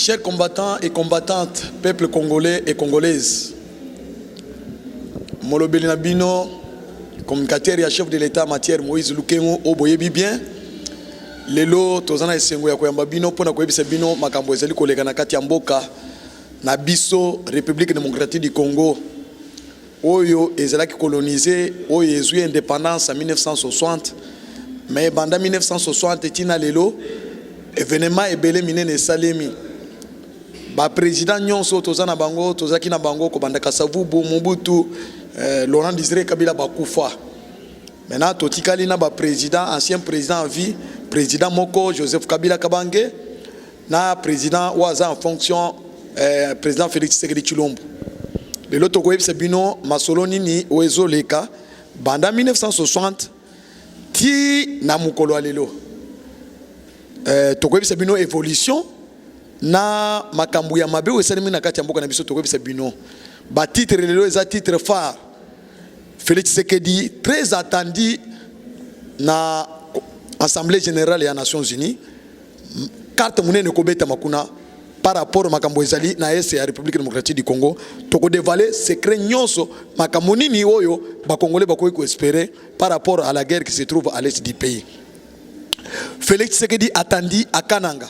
Chers combattants et combattantes, peuple congolais et congolaises, Molobeli Nabino, communicateur et chef de l'État en matière Moïse Lukengo, Oboyebi bien, lelo tozana esengo ya koyamba bino pona koyebisa bino makambo ezali koleka na kati ya mboka na biso République démocratique du Congo oyo ezalaki colonisé oyo ezwi indépendance en 1960 mais banda 1960 tina lelo événement ebele minene salemi ba président nyonso tozana bango tozaki na bango ko banda Kasavubu Mobutu Laurent Désiré Kabila bakufa maintenant totikali na ba président ancien président en vie président Moko Joseph Kabila Kabange na président Waza en fonction président Félix Tshisekedi Tshilombo lelo tokoyebisa bino masolo nini oezo leka banda 1960 ti na mukolo lelo tokoyebisa bino évolution na makambu ya mabe osalemi na kati ya mboka na biso tokoyebisa bino ba titre lelo eza titre phare Félix Tshisekedi très attendu na Assemblée générale des Nations Unies carte munene kobeta makuna par rapport makambo ezali na est ya République démocratique du Congo toko dévaler secret nyonso makambo nini oyo ba congolais bakoyi ko espérer par rapport à la guerre qui se trouve à l'est du pays. Félix Tshisekedi attendu à Kananga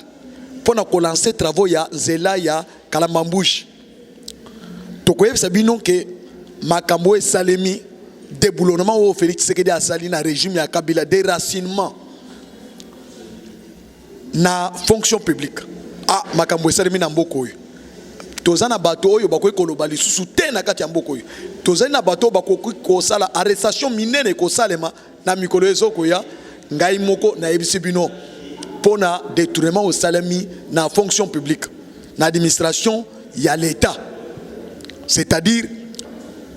pour ko lancer travaux ya Zela ya Kalamambushi toko yebisa bino ke makambo esalemi déboulonnement au Félix Tshisekedi asali na régime ya Kabila déracinement na fonction publique makambo esalemi na mboko oyo tozana bato oyo bakoyi koloba lisusu te na kati ya mboko oyo tozali na bato bakoki kosala arrestation minene kosalema na mikolo ezokoya ngai moko na yebisi bino pona détournement osalemi na fonction publique na administration ya l'état c'est-à-dire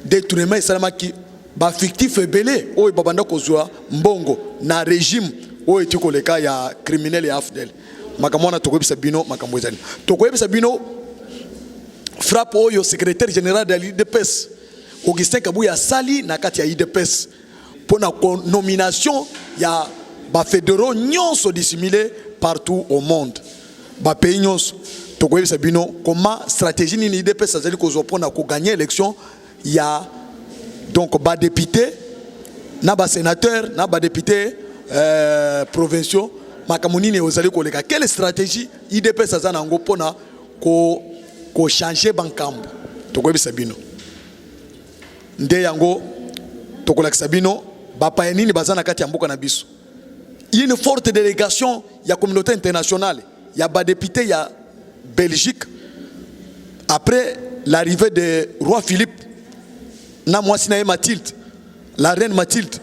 détournement esalemaki ba fictif ebele oyo babanda kozwa mbongo na régime oyo etikoleka ya criminel ya AFDEL makamona tokoyebisa bino makambo ezali tokoyebisa bino frappe oyo secrétaire général de l'IDPS Augustin Kabuya sali na kati ya IDPS pona nomination ya ba fédéraux nyonso dissimulés partout au monde ba pays nyonso tokoyebisa bino comment stratégie ni IDPS azali kozwa pona ko gagner élection ya donc ba député na ba sénateur na ba député provinciaux makamoni ne ozali koleka quelle stratégie IDPS azana ngo pona ko changer bankambo tokoyebisa bino nde yango tokolakisa bino bapa nini bazana kati ya mboka na biso une forte délégation ya communauté internationale ya ba député ya Belgique après l'arrivée de roi Philippe na mwasi na Mathilde la reine Mathilde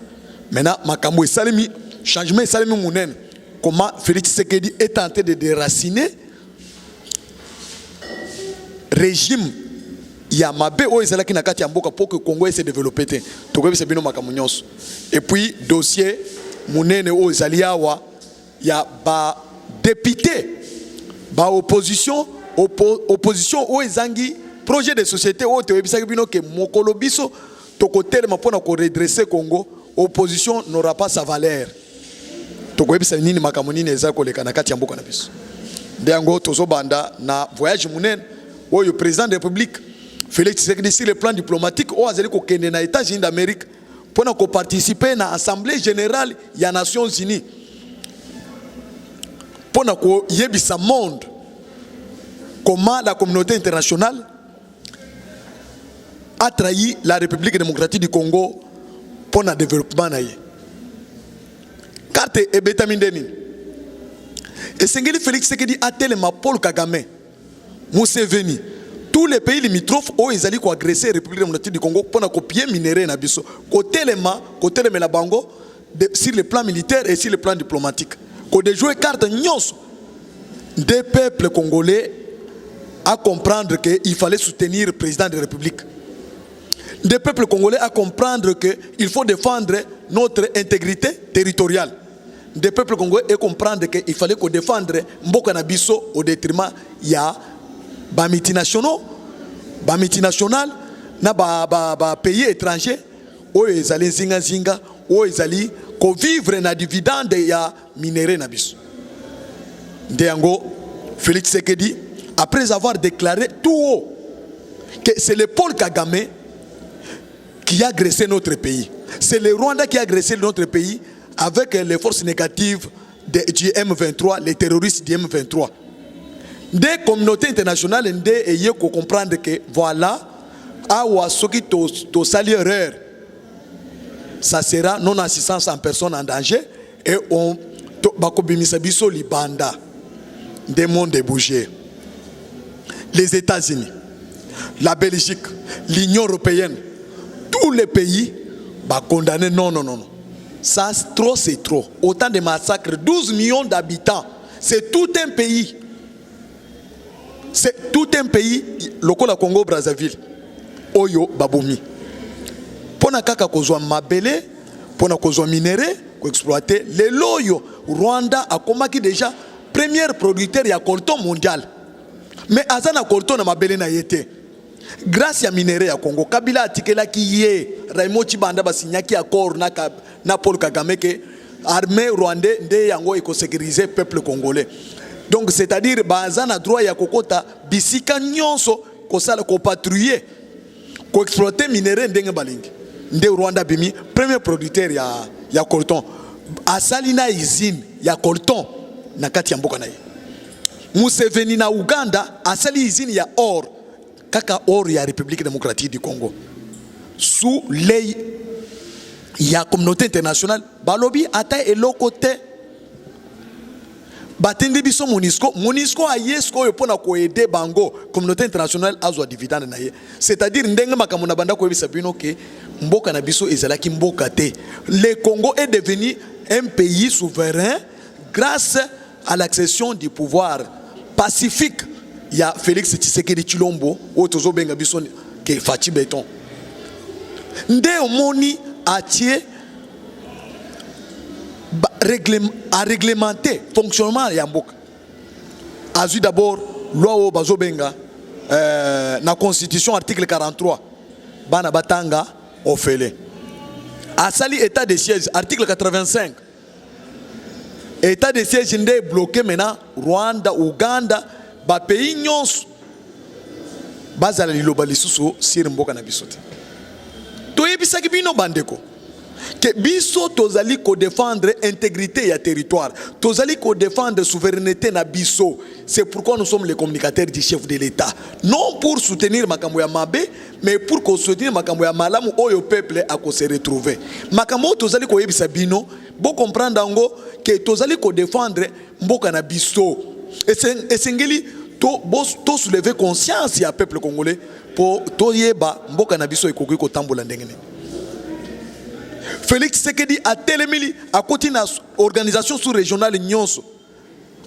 maintenant makambo esalemi changement esalemi munene comment Félix Tshisekedi est tenté de déraciner régime ya mabe o ezalaki na kati ya mboka pour que Congo se développer te tokoyebisa bino makambo nyonso et puis dossier munene o ezali awa ya ba député ba opposition o ezangi projet de société o toyebisa bino ke mokolo biso tokotelema pona ko redresser Congo opposition n'aura pas sa valeur tokoyebisa nini makambo nini eza koleka na kati ya mboka na biso ndeyango tozobanda na voyage munene oyo président de la République Félix Tshisekedi sur le plan diplomatique o azali ko kende na États-Unis d'Amérique pona ko participer na assemblée générale ya Nations Unies pona ko yebisa monde comment la communauté internationale a trahi la République démocratique du Congo pour le développement. Carte ebeta mindeni. Et Sengeli Félix Tshisekedi a tellement Paul Kagame, Museveni, tous les pays limitrophes ont ezali ko agresser la République démocratique du Congo pour copier minerai na biso. Côté la bango sur le plan militaire et sur le plan diplomatique. Ko de jouer carte nyos des peuples congolais à comprendre qu'il fallait soutenir le président de la République. Des peuples congolais à comprendre qu'il faut défendre notre intégrité territoriale. Des peuples congolais à comprendre qu'il fallait qu'on défendre Mboka na biso au détriment ya ba multinationaux, na ba pays étrangers oyo ezali zinga oyo ezali ko vivre na dividende ya minéraux na biso. Ndeyango Félix Tshisekedi après avoir déclaré tout haut que c'est le Paul Kagame qui a agressé notre pays. C'est le Rwanda qui a agressé notre pays avec les forces négatives du M23, les terroristes du M23. Des communautés internationales ont comprendre que voilà, ça sera non-assistance en personne en danger et on va biso libanda des mondes bougés. Les États-Unis, la Belgique, l'Union européenne, tous les pays vont condamner. Non. Ça, c'est trop. Autant de massacres, 12 millions d'habitants. C'est tout un pays. C'est tout un pays, le Congo Brazzaville. Oyo Baboumi. Pour kaka kozwa mabele, pour kozwa minéré, pour exploiter les loyo. Rwanda a combattu déjà premier producteur de coltan mondial. Mais azana coltan na mabele na yete. Grâce à minéré à Congo, Kabila a tikela ki ye, Raymond Chibanda basinyaki accord na Paul Kagame que armée rwandais nde yango eko sécuriser peuple congolais. Donc c'est-à-dire bazana droit ya kokota bisika nyonso ko sala ko patrouiller ko exploiter minéré ndenge balingi. Nde Rwanda bimi premier producteur ya coltan. Asali na usine ya coltan na kati ya mboka na ye. Museveni na Uganda asali usine ya or kaka or ya République démocratique du Congo. Sous l'œil ya communauté internationale balobi ata eloko te. Batindi biso Monisco a yesko yopona ko aider bango communauté internationale azwa dividende na ye. C'est-à-dire ndenge makamuna banda ko yebisa bino ke mboka na biso ezalaki mboka te. Le Congo est devenu un pays souverain grâce à l'accession du pouvoir pacifique. Il y a Félix Tshisekedi Tshilombo otozo benga biso ke Fachi Beton. Nde omoni atie à réglementer le fonctionnement de Yamboka. Azu d'abord, loi Bazobenga, la Constitution, article 43, Bana Batanga, Ofele. Asali état de siège, article 85. État de siège est bloqué maintenant, Rwanda, Ouganda, ba pays nyons, bazala liloba lisusu, sir mboka na bisote. Toye bisaki bino bandeko. Que biso tozali ko défendre intégrité ya territoire, tozali ko défendre souveraineté na biso. C'est pourquoi nous sommes les communicateurs du chef de l'État. Non pour soutenir makambo ya mabe, mais pour ko soutenir makambo ya malamu oyo peuple a ko se retrouver. Makambo tozali ko yebisa bino, bo comprendre ngo que tozali ko défendre mboka na biso. Et sengeli to soulever conscience ya peuple congolais pour to yeba mboka na biso ekoki ko tambola ndengene. Félix Tshisekedi a télémili à côté de l'organisation sous-régionale Nyonso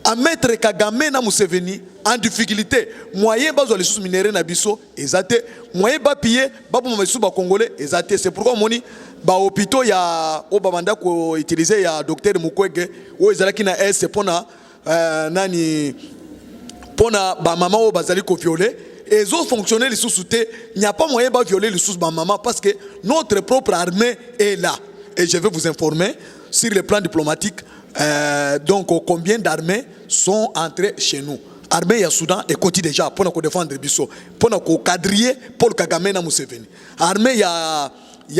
à mettre Kagame na Museveni en difficulté. Moyen bazo les sous minéraux na biso ezate, moyen ba piller ba pour sous ba congolais ezate. C'est pourquoi moni ba hôpitaux ya obamanda ko utiliser ya docteur Mukwege o ezalaki na S pona nani pona ba maman o bazali ko violer. Et les autres fonctionnaires sous-soutés, il n'y a pas moyen de violer les sous-maman parce que notre propre armée est là. Et je vais vous informer sur le plan diplomatique, donc combien d'armées sont entrées chez nous. Armée ya Soudan et Côte déjà pour nous défendre Bisso, pour nous cadrer Paul Kagame na Museveni. Armée ya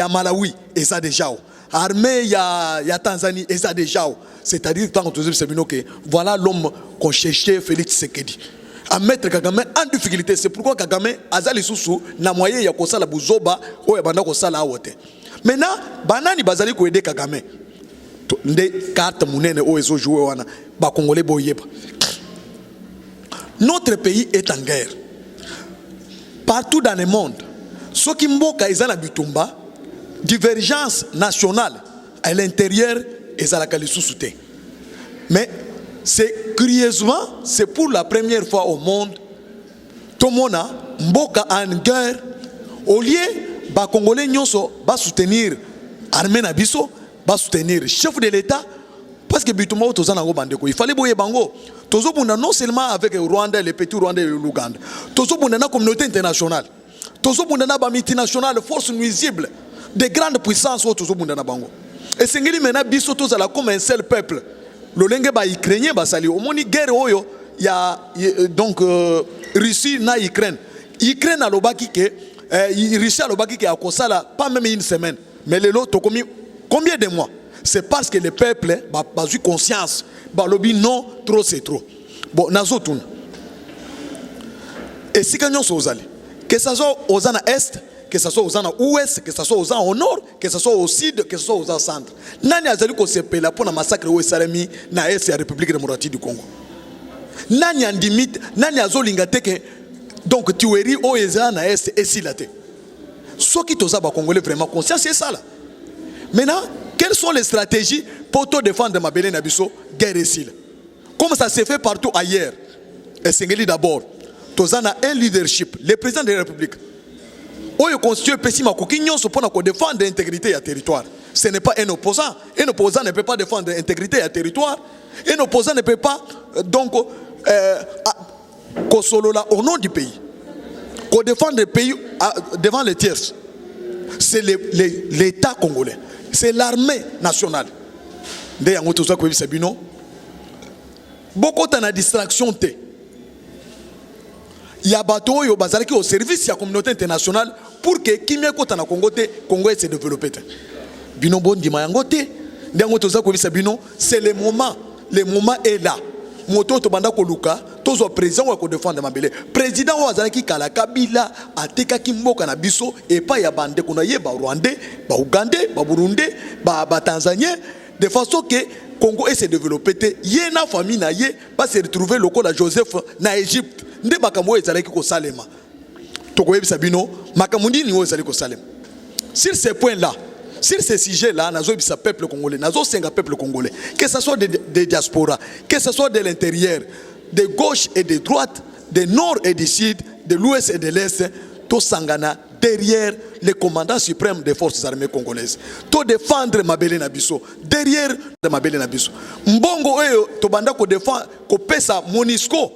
Malawi et ça déjà. Armée ya Tanzanie et ça déjà. C'est-à-dire tant que nous que voilà l'homme qu'on cherchait Félix Tshisekedi. À mettre Kagame en difficulté. C'est pourquoi Kagame azali susu na moyen ya kosala buzoba o ya banda kosala awote. Maintenant banani bazali ko aider Kagame. Nde carte munene o ezo jouer wana ba congolais boyeba. Notre pays est en guerre. Partout dans le monde, ce qui mboka ezala bitumba, divergence nationale à l'intérieur ezala kalisusu te. Mais c'est curieusement, c'est pour la première fois au monde, tout le monde a mboka en guerre. Au lieu, les Congolais va soutenir l'armée na biso, va soutenir le chef de l'État, parce que il fallait boyer bango. Non seulement avec le Rwanda, les petits Rwandais et l'Ouganda, la communauté internationale, la multinationale, force nuisible, des grandes puissances. Et c'est maintenant biso comme un seul peuple. Le lenge ba ukrainien ba sali omoni guerre oyo ya donc Russie na Ukraine. Ukraine a l'obaki que Russie a l'obaki que a kosala pas même une semaine. Mais les lots combien de mois? C'est parce que le peuple a eu conscience. Balobi non, trop c'est trop. Bon, nazotun. Et si nous sommes que ce soit aux ans est, que ce soit aux ans ouest, que ce soit aux ans au nord, que ce soit au sud, que ce soit aux ans centre. Nani azali ko sepela pour na massacre au Salami na est la République démocratique du Congo. Nani andimite, nani azolinga teke donc tuerie au ezana na est et silate. Ce qui toza ba Congolais vraiment conscient c'est ça là. Maintenant, quelles sont les stratégies pour te défendre Mabele Nabiso guerre et sile? Comme ça s'est fait partout ailleurs. Et Sengeli d'abord. Tozana un leadership, le président de la République. Oyo constitue pessima kokinyo so pona ko défendre l'intégrité du territoire. Ce n'est pas un opposant. Un opposant ne peut pas défendre l'intégrité du territoire. Un opposant ne peut pas donc kosolola au nom du pays. Ko défendre le pays devant les tiers. C'est l'État congolais. C'est l'armée nationale. Nde yango toza ko yebisa bino. Beaucoup de distraction te. Il y a bateau yo bazalaki au service de la communauté internationale pour que kimia kota na Congo te Congo se développer. Bino bon di mayango te. Ndango toza ko bisa bino, c'est le moment est là. Moto to banda ko luka, tozo président wa ko défendre Mabele. Président wa bazalaki kala Kabila ateka kimboka na biso et pas ya bande ko na ye ba Rwandais, ba Ougandais, ba Burundais, ba Tanzaniens de façon que Congo se développer te. Yé na famille na ye va se retrouver local à Joseph na Égypte. Nde makambo ezalaki ko salema tokoyebisa bino makambo nini oyo ezali ko salema. Sur ces points là, sur ces sujets là, nazoyebisa peuple congolais, nazosenga peuple congolais, que ce soit des diasporas, que ce soit de l'intérieur, de gauche et de droite, de nord et du sud, de l'ouest et de l'est, to sangana derrière le commandant suprême des forces armées congolaises, to défendre Mabele Nabiso derrière Mabele Nabiso. Mbongo oyo to banda ko défendre ko pesa MONUSCO.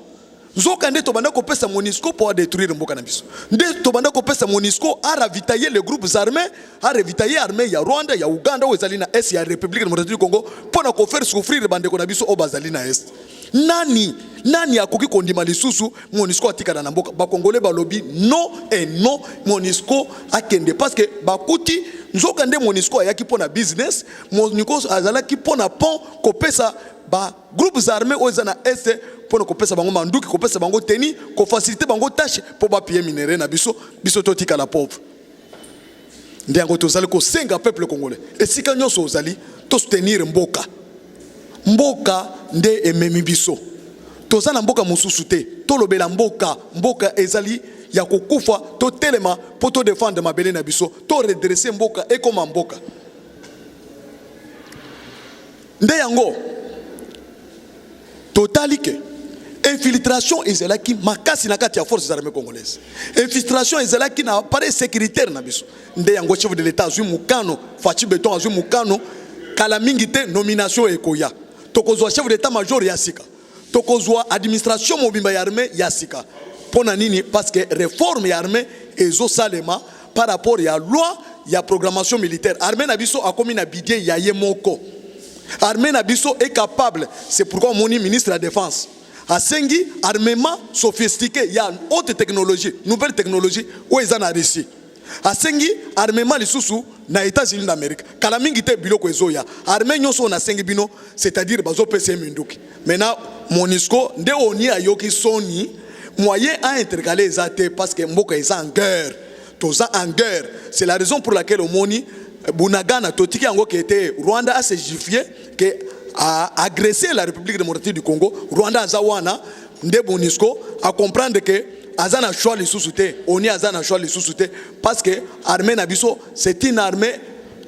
Zoka nde tobanda ko pesa MONUSCO pour détruire mboka na biso. Nde tobanda ko pesa MONUSCO a ravitailler les groupes armés, a ravitailler armée ya Rwanda, ya Uganda, ou ezali na est ya République démocratique du Congo pour na ko faire souffrir bande ko na biso o bazali na est. Nani akoki kondima lisusu MONUSCO atika na mboka ba Congolais ba lobby non et non MONUSCO akende parce que bakuti nzoka nde MONUSCO ayaki pona business, MONUSCO azalaki pona pont ko pesa ba groupes armés o ezana est pour ko pesa bango manduki ko pesa bango teni ko faciliter bango tâche pour ba pied minéraux na biso totika la pauvre. Ndiango tozali ko senga peuple congolais et sika nyonso ozali to soutenir mboka nde ememi biso tozana mboka mususu te to lobela mboka ezali ya kokufa to telema pour to défendre Mabele na biso to redresser mboka et comme mboka nde yango totalike. Infiltration ezalaki makasi na kati ya forces armées congolaises. Infiltration ezalaki na appareil sécuritaire na biso. Nde yango chef de l'état azui mukano, Fachi Beton azui mukano, kala mingi te nomination ekoya. Tokozwa chef d'état major ya sika. Tokozwa administration mobimba ya armée ya sika. Pona nini parce que réforme ya armée ezo salema par rapport ya loi ya programmation militaire. Armée na biso akomi na budget ya yemoko. Armée na biso est capable, c'est pourquoi mon ministre de la défense Asengi armement sophistiqué, il y a haute technologie, nouvelle technologie où ils en a réussi. Asengi armement les sous na États-Unis d'Amérique. Kalamingi te biloko ezoya. Armée nyonso na sengi bino, c'est-à-dire bazo PC minduki. Maintenant MONUSCO nde oni ayoki soni moyen à intercaler ezate parce que mboka est en guerre. Toza en guerre. C'est la raison pour laquelle au moni Bunagana totiki yango qui était Rwanda a se justifié que a agressé la République démocratique du Congo. Rwanda azawana nde MONUSCO à comprendre que azana choix les sous-soutés, on y azana choix les sous-soutés parce que armée nabiso c'est une armée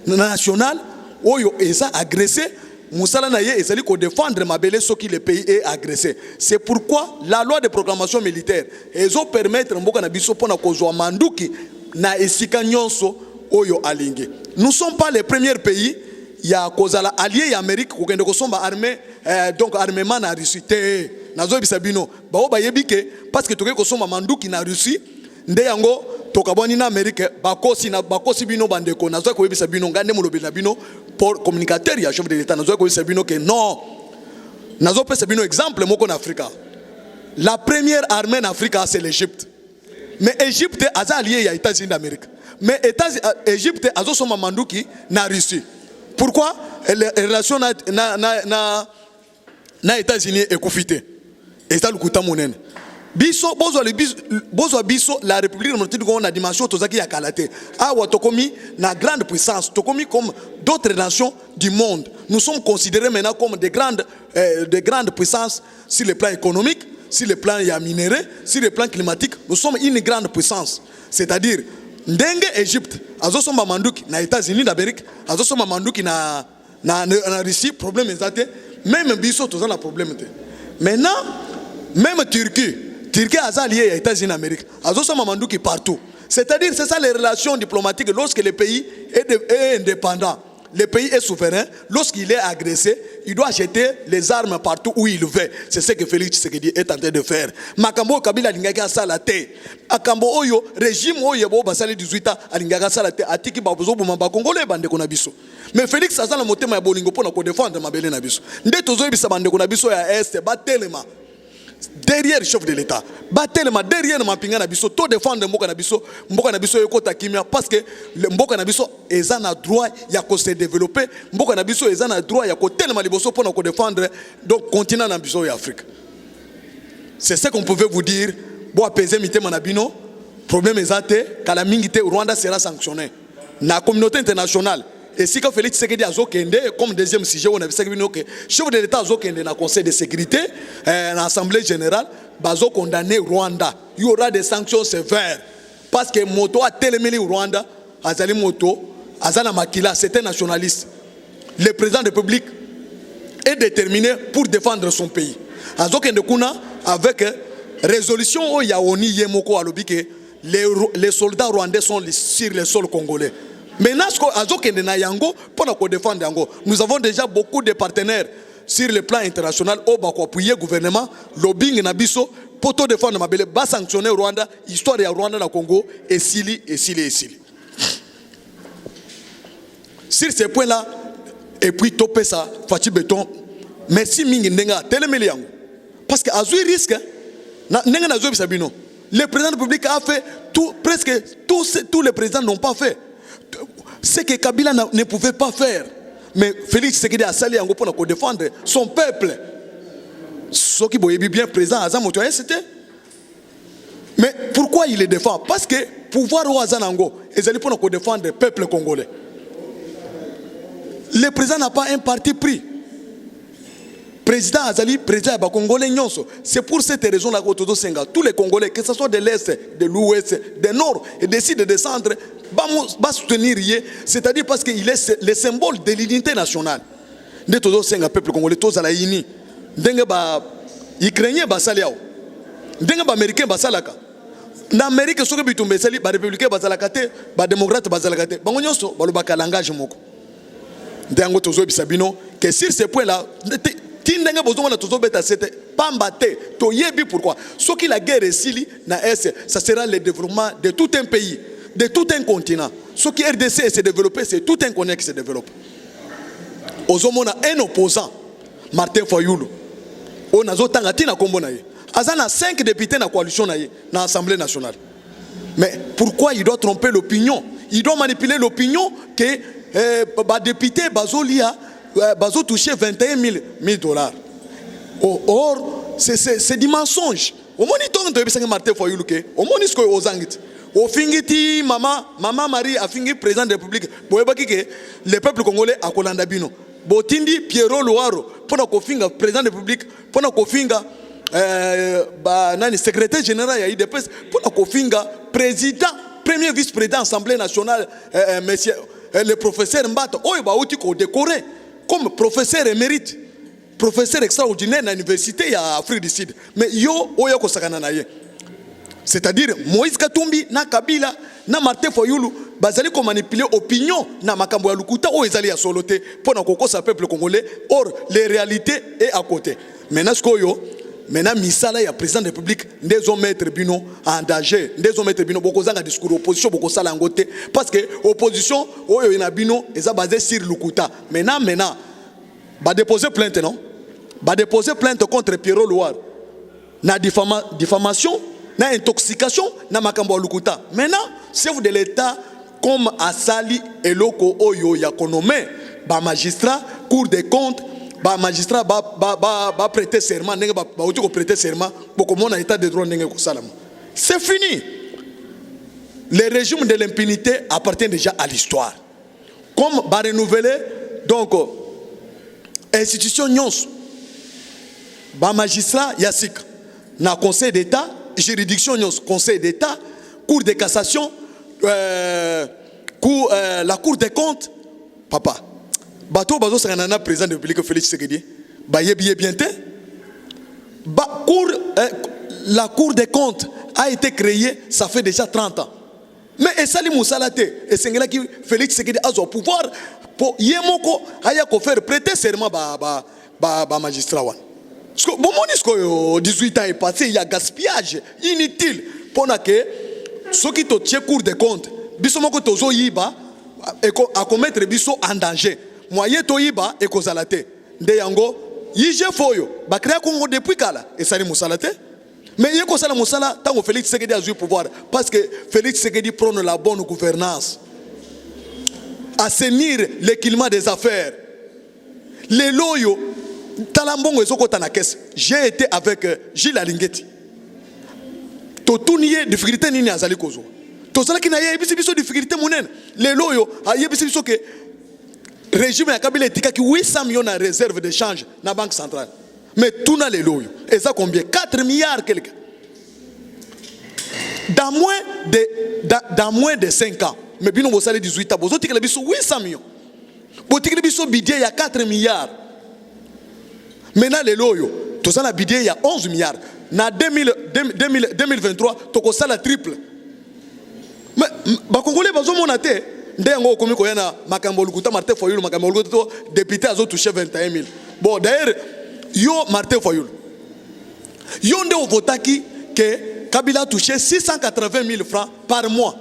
nationale oyo eza agressé musala na ye ezali ko défendre Mabele soki le pays est agressé. C'est pourquoi la loi de proclamation militaire ezo permettre mboka nabiso pona kozwa manduki na esika nyonso oyo alingi. Nous ne sommes pas les premiers pays. Il y a kozala allié ya Amérique ko kende ko somba armée donc armement na Russie te nazo bisabino ba o ba yebike parce que to ko somba manduki na Russie nde yango to kaboni na Amérique bakosi bino bandeko nazo ko bisabino ngande mulobi na bino pour communicateur ya chef de l'état nazo ko bisabino que non nazo pesa bino exemple moko na Afrika La première armée en Afrique, c'est l'Égypte. Mais l'Égypte est allié aux États-Unis d'Amérique. Mais l'Égypte est son mandouki na Russie. Pourquoi les relations na États-Unis est confité? Et ça le coûte monnaie. Biso biso la République démocratique du Congo na dimension tozaki ya kalate. Awa tokomi na grande puissance, tokomi comme d'autres nations du monde. Nous sommes considérés maintenant comme des grandes puissances sur le plan économique, sur le plan minéraux, sur le plan climatique. Nous sommes une grande puissance. C'est-à-dire ndenge Égypte azosomba manduki na États-Unis d'Amérique, azosomba manduki na Russie, problème exact. Même biso toza na problème te. Maintenant même Turquie a allié aux États-Unis d'Amérique. Azosomba manduki partout. C'est-à-dire c'est ça les relations diplomatiques lorsque le pays est indépendant. Le pays est souverain. Lorsqu'il est agressé, il doit jeter les armes partout où il veut. C'est ce que Félix Tshisekedi est en train de faire. Makambo Kabila lingaka salate. Akambo oyo régime oyo bo basali 18 ans alingaka salate atiki babozo bomba congolais bande ko na biso. Mais Félix azala motema ya bolingo pona ko défendre mabele na biso. Nde tozo bisa bande ko na biso ya est batelema. Derrière le chef de l'État, batelema derrière mapinga na biso, to défendre mboka na biso yokota kimia parce que mboka na biso ezana droit ya ko se développer, mboka na biso ezana droit ya ko telema liboso pour ko défendre donc continent na biso ya Afrique. C'est ce qu'on pouvait vous dire. Bo apaiser mitema na bino, problème ezate kala mingi te Rwanda sera sanctionné. Na communauté internationale. Et si quand Félix Tshisekedi a zokende, comme deuxième sujet, on a vu que le chef de l'État a zokende dans le Conseil de sécurité, dans l'Assemblée générale, bazo condamné Rwanda. Il y aura des sanctions sévères. Parce que Moto a téléméli Rwanda, Azali Moto, Azana Makila, c'est un nationaliste. Le président de la République est déterminé pour défendre son pays. Azokende Kuna, avec résolution, Yaoni Yemoko Alobi que les soldats rwandais sont sur le sol congolais. Maintenant, nous avons déjà beaucoup de partenaires sur le plan international au appuyer le gouvernement, lobbying nabiso, pour défendre ma belle, bas sanctionner Rwanda, histoire de Rwanda na Congo, et Sili. Sur ces points-là, et puis topé ça, Fatih Béton, merci Mingi Nenga, télémeli yango. Parce que Azui risque, Nenga na Zobi Sabino. Le président de la République a fait tout, presque tous les présidents n'ont pas fait. Ce que Kabila ne pouvait pas faire. Mais Félix Tshisekedi a sali yango pour défendre son peuple. Ce qui est bien présent à Zamotoye, c'était. Mais pourquoi il le défend? Parce que pouvoir au Azanango, ils allaient pour défendre le peuple congolais. Le président n'a pas un parti pris. Président Azali, président Congolais Nyonso. C'est pour cette raison-là que tous les Congolais, que ce soit de l'Est, de l'Ouest, du Nord, et décident de descendre, va soutenir. C'est-à-dire parce qu'il est le symbole de l'unité nationale. De tous les peuple congolais, tous à la uni. Denga Ukrainien basaliao. Denga Américain basalaka. Na Amérique soki bitumbe sali ba républicain basalaka te, ba démocrate basalaka te. Bango nyonso balobaka langage moko. Ndango tozo bisabino que sur ces points-là Tindenge besoin de tous bêta c'était pas mbaté to yebi pourquoi ce qui la guerre est sili na est ça sera le développement de tout un pays de tout un continent ce qui RDC s'est développé c'est tout un continent qui se développe ozomona un opposant Martin Fayulu on a zotanga tina kombo na ye azana 5 députés na coalition na ye na Assemblée nationale mais pourquoi il doit tromper l'opinion il doit manipuler l'opinion que ba député bazolia bazo touché 21 000 $. Or, c'est du mensonge. Au moniteur de Bissang Martin Fayulu, au moniteur aux Angit, au fingiti, maman Marie a fini président de la République. Le peuple congolais a Kolanda Bino. Botindi Pierrot Loaro, pendant qu'on finga président de la République, pendant qu'on finga secrétaire général il IDPS, pendant qu'on finga président, premier vice-président de l'Assemblée nationale, monsieur le professeur Mbata, oh il va au décoré. Comme professeur émérite, professeur extraordinaire à l'université à Afrique du Sud. Mais yo ko sakana na ye. C'est-à-dire Moïse Katumbi na Kabila na Martin Fayulu bazali ko manipuler opinion na makambo ya lukuta o ezali ya soloté pour na kokosa peuple congolais. Or les réalités est à côté. Maintenant maintenant misala ya président de la République des hommes mettre bino en danger, des hommes mettre bino boko zanga discours opposition boko sala ngote parce que opposition oyo ina bino eza basé sur lukuta. Maintenant ba déposer plainte non? Ba déposer plainte contre Pierrot Loire. na diffamation, na intoxication, na makambo lukuta. Maintenant, chef de l'État comme Asali eloko oyo ya konome ba magistrat cour des comptes ba magistrat ba prêter serment ndenge ba ko prêter serment pour mon état de droit ndenge ko salama. C'est fini. Le régime de l'impunité appartient déjà à l'histoire. Comme ba renouveler donc institution nyons ba magistrat yasik na conseil d'état, juridiction nyons, conseil d'état, cour de cassation, la cour des comptes, papa. Bateau bazo sanana président de la République Félix Tshisekedi. Ba yebi bien te. La cour des comptes a été créée, ça fait déjà 30 ans. Mais Essali Moussalate, et Sengela qui Félix Tshisekedi a son pouvoir pour yemoko aya ko faire prêter serment ba magistrat wan. Parce que bon monisco 18 ans est passé, il y a gaspillage inutile pour que ceux qui te tiennent cour des comptes, biso moko tozo yiba et à commettre biso en danger. Moyen to yiba et kozalate. Nde yango yije foyo ba créer Congo depuis kala et sali musalate. Mais yeko sala musala tant que Félix Tshisekedi a eu pouvoir parce que Félix Tshisekedi prône la bonne gouvernance. Assainir l'équilibre des affaires. Les loyaux talambongo ezoko tanakes. J'ai été avec Gilles Alingeti. Totuniye difficulté nini azali kozo. Tozala ki na yebisi biso difficulté monene. Les loyaux a yebisi biso que régime ya Kabila etika ki 800 millions en réserve de change na banque centrale. Mais tout na les loyaux. Et ça combien? 4 milliards quelque. Dans moins de 5 ans. Mais bino bo sale 18 ans. Bozo tikela biso 800 millions. Bo tikela biso budget il y a 4 milliards. Maintenant les loyaux, tout ça la budget il y a 11 milliards. Na 2023, toko sala triple. Mais ba Congolais bazo monate ndengo komi ko yana makambo lukuta Martin Fayulu makambo lukuta député azo touché 21 000. Bon d'ailleurs yo Martin Fayulu. Yo nde o votaki que Kabila touché 680 000 francs par mois.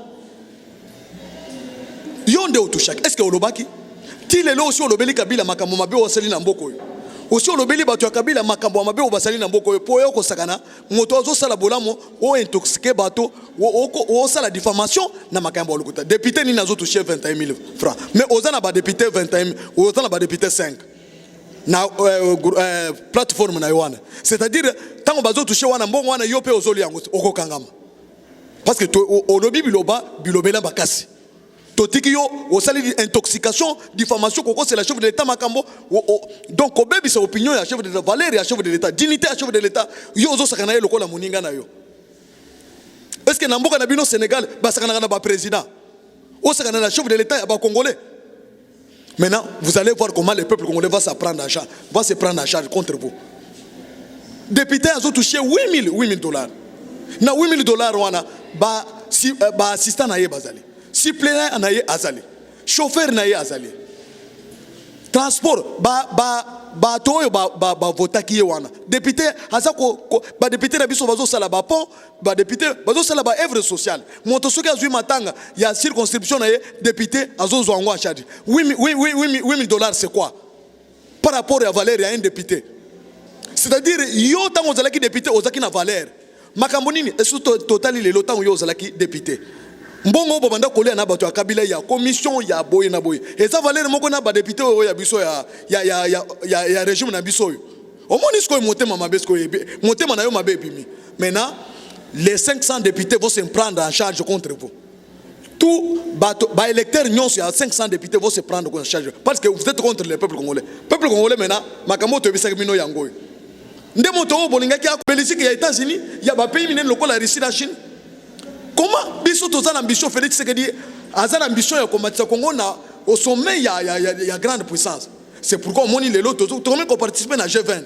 Yo nde o touché. Est-ce que olobaki? Ti lelo aussi olobeli Kabila makambo mabe o sali na mboko yo. Aussi olobeli bato ya Kabila makambo mabe o basali na mboko yo po yo ko sakana moto azo sala bolamo o intoxiqué bato o sala diffamation na makambo lukuta. Député ni nazo touché 21 000 francs. Mais ozana ba député 21 000, ozana ba député 5. Na plateforme na yoana. C'est-à-dire tant bazo touché wana mbongo wana yo pe ozoli yango oko kangama. Parce que olobi bilobela bakasi. Totiki yo osali intoxication, diffamation koko c'est la chef de l'État makambo. Donc obebi sa opinion ya chef de l'État, valeur ya chef de l'État, dignité ya chef de l'État. Yo ozo sakana ye lokola moninga na yo. Est-ce que namboka na bino Sénégal ba sakana na ba président? O sakana na chef de l'État ya ba congolais. Maintenant, vous allez voir comment le peuple congolais va se prendre en charge contre vous. Député a touché 8 000 dollars. Na 8 000 dollars wana ba assistant na ye bazali. Suppléant na ye azali. Chauffeur na ye azali. Transport ba toyo ba votaki ye wana. Député azako ba député na biso bazo sala ba pont, ba député bazo sala ba œuvre sociale. Moto soki azui matanga ya circonscription na ye député azo zwango en charge. 8 000 dollars c'est quoi? Par rapport à valeur ya un député. C'est-à-dire yo tango zalaki député ozaki na valeur. Makambo nini esu total le lotango yo zalaki député. Mbongo bobanda kolia na bato ya Kabila ya commission ya boye na boye. Et ça valeur moko na ba député ya biso ya régime na biso yo. Au moins isko motema mabesko motema na yo mabe bimi. Maintenant les 500 députés vont se prendre en charge contre vous. Tout ba électeurs nyons ya 500 députés vont se prendre en charge parce que vous êtes contre le peuple congolais. Peuple congolais maintenant makambo to bisaka bino yango. Ndemo to bolinga ki Belgique ya États-Unis, ya ba pays minene lokola Russie la Chine. Comment biso toza l'ambition Félix Tshisekedi a l'ambition de combattre le Congo au sommet il y a grande puissance. C'est pourquoi on dit les autres tout le monde qui participe à G20.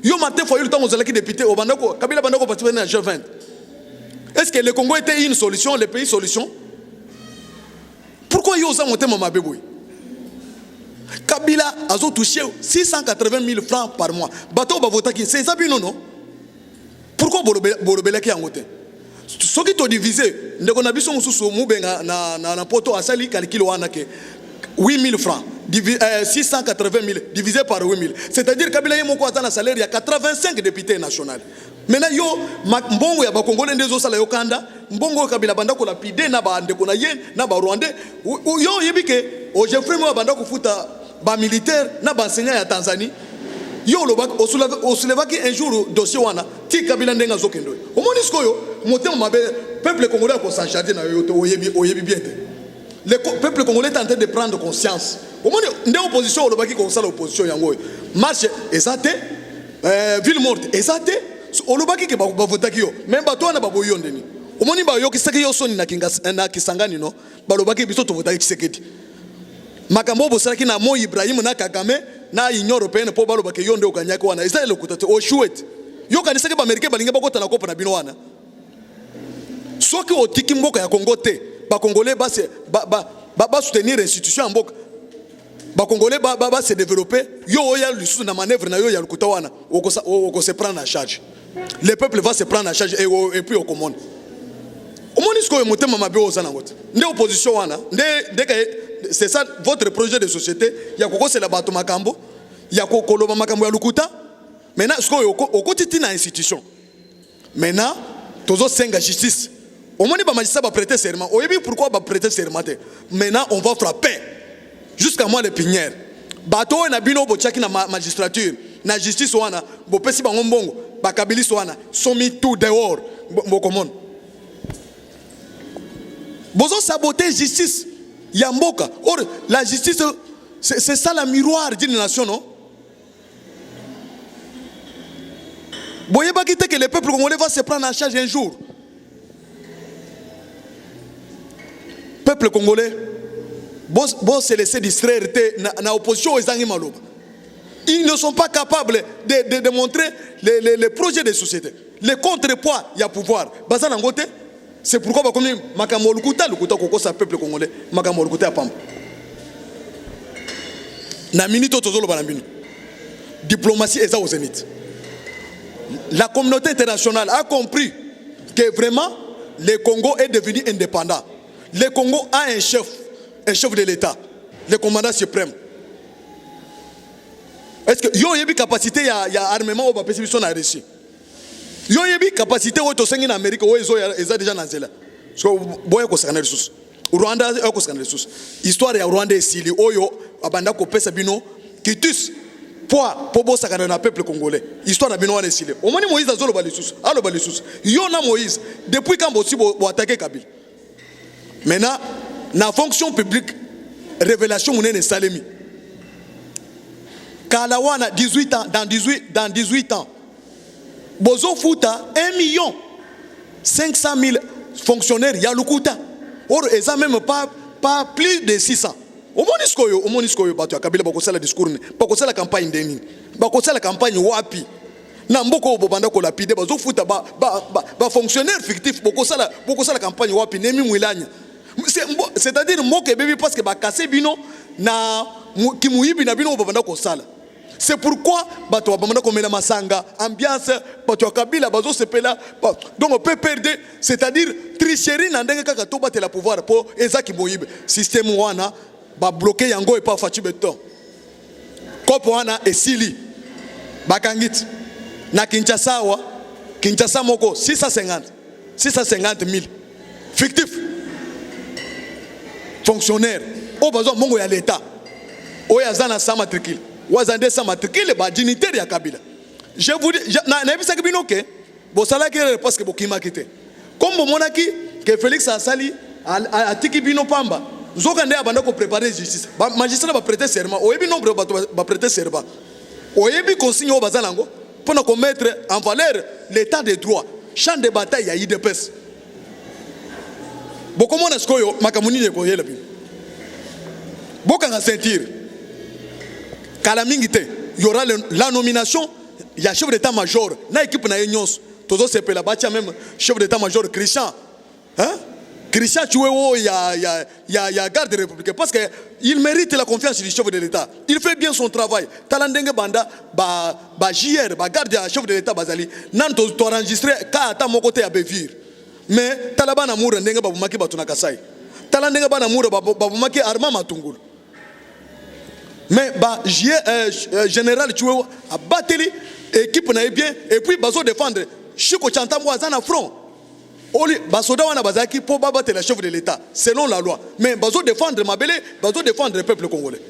Yo Martin Fayulu tant aux élections députés au Bandako Kabila Bandako participe à G20. Est-ce que le Congo était une solution, le pays solution? Pourquoi yo ça monter mama beboy? Kabila a touché 680 000 francs par mois. Bato ba vota qui c'est ça bien non? Pourquoi bolobela ki angote? Ce qui est divisé, nous avons vu na poto asali calcul wana ke 8 000 francs, 680 000 divisé par 8 000. C'est-à-dire Kabila yemoko a un salaire il y a 85 députés nationaux. Maintenant yo mbongo ya ba Congolais ndezo sala yo kanda mbongo kabila banda ko lapide na ba ndeko na yen na ba Rwandais yo yebike o Geoffrey mo banda ko futa ba militaire na ba enseignant ya Tanzanie yo lo ba osulevaki un jour dossier wana ti kabila ndenga zokendo o monisko yo motema mabe peuple congolais ko s'encharger na yo oyebi bien le peuple congolais est en train de prendre conscience au moins nde opposition lo baki ko sala opposition yango marche ezate ville morte ezate olobaki ke ba votaki yo même ba to na ba boyo ndeni omoni ba yo kisaki yo soni na Kisangani no ba lobaki biso to votaki Tshisekedi makambo bosalaki na Mo Ibrahim na Kagame na Union européenne po ba lobaki yo nde okanyaki wana eza lokutate o chouette yo kanisaki ba Americain balinga bakota na kopa na bino wana soki otiki mboka ya Congo te ba Congolais ba soutenir institution mboka ba Congolais ba se développer yo ya lisusu na manœuvre na yo ya lokuta wana oko se prendre en charge. Le peuple va se prendre en charge et puis au commande. Au moins, ce que vous avez opposition, c'est ça votre projet de société. Il y a quoi c'est la bateau Makambo, il y a quoi Koloba Makambo ya Lukuta. Maintenant, ce que vous avez une institution. Maintenant, tous autres 5 justice. Au moins, les magistrats vont prêter serment. Au début, pourquoi va prêter serment? Maintenant, on va frapper jusqu'à moi les pinières. Bateau na bino bochaki na magistrature, na justice wana, bo pesi bango mbongo. Bakabili soana sont mis tout dehors bokomon bozo saboter justice yamboka or la justice c'est ça la miroir d'une nation non boye ba quitter que le peuple congolais va se prendre en charge un jour peuple congolais bon se laisser distraire na opposition aux angi maloba. Ils ne sont pas capables de montrer les projets de société. Les contrepoids, il y a pouvoir. C'est pourquoi le peuple congolais, diplomatie est au zénith. La communauté internationale a compris que vraiment le Congo est devenu indépendant. Le Congo a un chef de l'État, le commandant suprême. Est-ce que yo yebi capacité ya armement au bapesi biso na Russie yo yebi capacité o to sengi na Amerique o ezo eza déjà na nzela so boye ko sakana ressources Rwanda ko sakana ressources histoire ya Rwanda esili oyo abanda ko pesa bino kitus poids po bo sakana na peuple congolais histoire na bino wana esili o moni Moïse azolo ba ressources alo ba ressources yo na Moïse depuis quand bo si bo attaquer Kabila maintenant na fonction publique révélation munene salemi Kalawana 18 ans dans 18 ans Bozo Fouta 1 500 000 fonctionnaires Yalukuta or eza même pas plus de 600 au moniskoyo bato ya Kabila bako sala discours bako sala campagne deni bako sala campagne wapi na mboko bobanda ko lapide Bozo Fouta ba fonctionnaire fictif bako sala campagne wapi nemi mwilanya c'est-à-dire moke bébé parce que ba casser bino na kimuibi na bino bobanda ko sala. C'est pourquoi bato bamanda komela masanga ambiance bato ya Kabila bazo sepela donc on peut perdre c'est-à-dire tricherie na ndenge kaka to batela pouvoir po ezaki boyibe système wana ba bloquer yango et pas fati beton kopo wana esili bakangit na Kinshasa moko 650 000 fictif fonctionnaire au besoin mongo ya l'état o ya zana sa matricule wazande sa matricule ba dignitaire ya Kabila je vous dis na ebisa ke binoke bo sala ke parce que bo kimakite comme bo monaki que Félix Asali a tiki bino pamba nzoka nde abanda ko préparer justice ba magistrat ba prêter serment o yebi nombre ba prêter serment o yebi consigne o bazalango pour nous mettre en valeur l'état de droit champ de bataille ya IDPS bo comment est-ce que makamuni ne ko yela bi boka nga sentir Kalamingite, il y aura la nomination, il y a chef d'état-major, na équipe na union, tous c'est la bâtia même chef d'état-major Christian. Hein? Christian Chouéo, il y a garde républicain parce que il mérite la confiance du chef de l'État. Il fait bien son travail. Talandenge banda ba JR, ba garde chef de l'État bazali, nan to enregistré ka ata mon côté à Bévir. Mais talabana moura ndenge babumaki batuna kasai. Talandenge bana moura babumaki arma matungulu. Mais général Chouéo a battu l'équipe bien et puis bazo défendre Chiko Chantambo azana front. Oli basoda wana bazaki po babattre le chef de l'État selon la loi. Mais bazo défendre Mabele, bazo défendre le peuple congolais.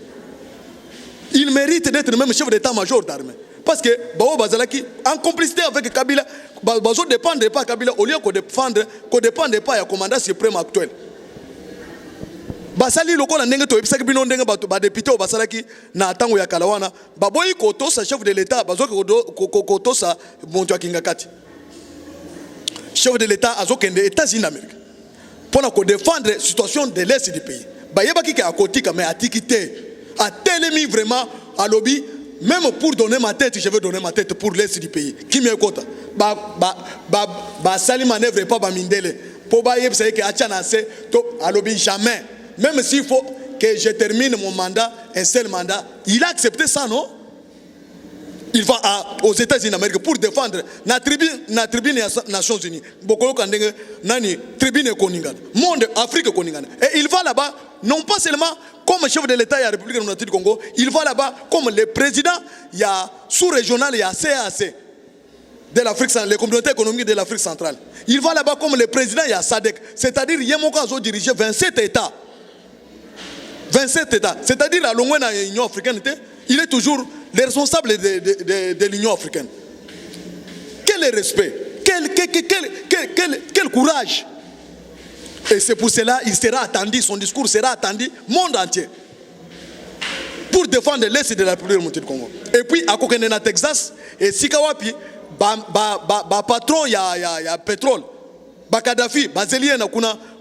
Il mérite d'être même chef d'état-major d'armée. Parce que Bao Bazalaki, en complicité avec Kabila, Bazo ne dépend pas Kabila au lieu qu'on dépende pas du commandant suprême actuel. Basali loko na ndenge to ebisaki bino ndenge bato ba député basalaki na tango ya kalawana baboyi kotosa chef de l'État bazo kotosa monto akinga kati. Chef de l'État azokende États-Unis d'Amérique pour na ko défendre la situation de l'est du pays. Bayebaki ki akotika mais atikité. A télémi vraiment à lobby, même pour donner ma tête, je vais donner ma tête pour l'est du pays. Qui me compte? Sali manœuvre pas Bamindele. Pour bailler, vous savez que à lobby jamais. Même s'il faut que je termine mon mandat, un seul mandat, il a accepté ça, non? Il va aux États-Unis d'Amérique pour défendre la tribune des Nations Unies. Beaucoup de nani tribune koningana, monde Afrique koningana. Et il va là-bas non pas seulement comme chef de l'État de la République démocratique du Congo, il va là-bas comme le président, il y a sous-régional, il y a CAC de l'Afrique, les communautés économiques de l'Afrique centrale. Il va là-bas comme le président, il y a SADC, c'est-à-dire Yemoka a dirigé 27 États. 27 États, c'est-à-dire à l'Union africaine, il est toujours le responsable de l'Union africaine. Quel respect, quel courage. Et c'est pour cela qu'il sera attendu, son discours sera attendu monde entier. Pour défendre l'Est de la République du Congo. Et puis, à Kokene na Texas, et Sikawapi, patron, il y a pétrole. Kadhafi, Bazélien,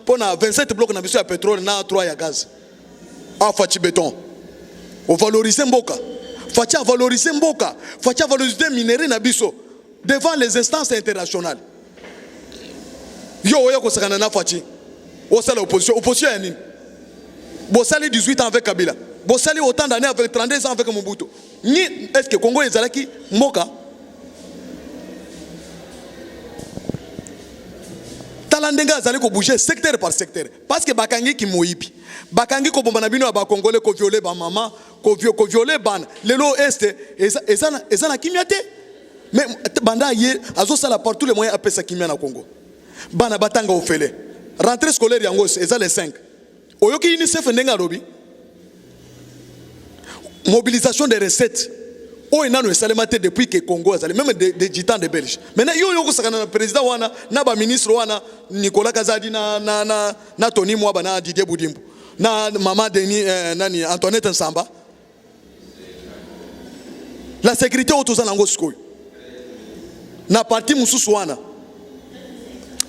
pour 27 blocs de pétrole, 3 il y a gaz. Ah, Fachi béton. On valorise Mboka. Fachi a valorisé Mboka. Fachi a valorisé minerais Nabiso devant les instances internationales. Yo, Sakana Fachi. Opposition. Opposition, Yannin. Bossali 18 ans avec Kabila. Bossali autant d'années avec 32 ans avec Mobutu. Est-ce que Congo est Zalaki Mboka? Talandenga Zali ko bouger secteur par secteur. Parce que Bakangi qui moibi. Bakangi ko bomba na bino ba Congolais ko violer ba maman, ko violer ban. Lelo est ezana kimiate. Mais banda hier azo sala partout les moyens apesa kimia na Congo. Bana batanga ofele. Rentrée scolaire yango eza les 5. Oyoki UNICEF ndenga robi. Mobilisation des recettes. Oh, il a salemate depuis que Congo a même des gitans de Belges. Maintenant, il y a un président wana, na ministre wana, Nicolas Kazadi na Tony Mwaba na Didier Boudimbo, na maman Denis nani Antoinette Nsamba. La sécurité autour de Ngosko. Na parti mususu wana.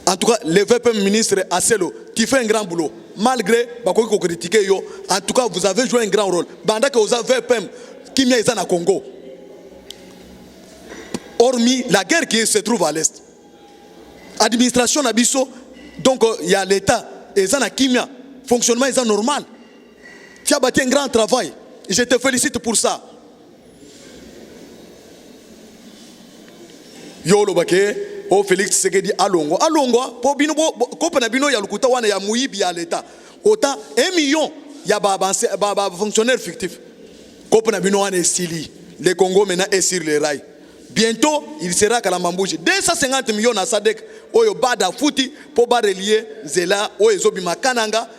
En tout cas, le VPM ministre Asselo, qui fait un grand boulot. Malgré bako ko critiquer yo, en tout cas, vous avez joué un grand rôle. Banda que vous avez VPM qui m'a été na Congo. Hormis la guerre qui se trouve à l'est. Administration Nabiso, donc il y a l'État, et ça na Kimia, fonctionnement est normal. Tu as bâti un grand travail. Je te félicite pour ça. Yo lo bake, oh Félix Tshisekedi alongo, po bino ko pena bino ya lukuta wana ya muibi ya l'État. Autant 1 million ya ba fonctionnaires fictifs. Ko pena bino wana esili. Le Congo maintenant est sur les rails. Bientôt, il sera à Kalamambouji. 250 millions à Sadek, Oyo Bada Fouti, pour relier Zela, Oyo Zobima Kananga,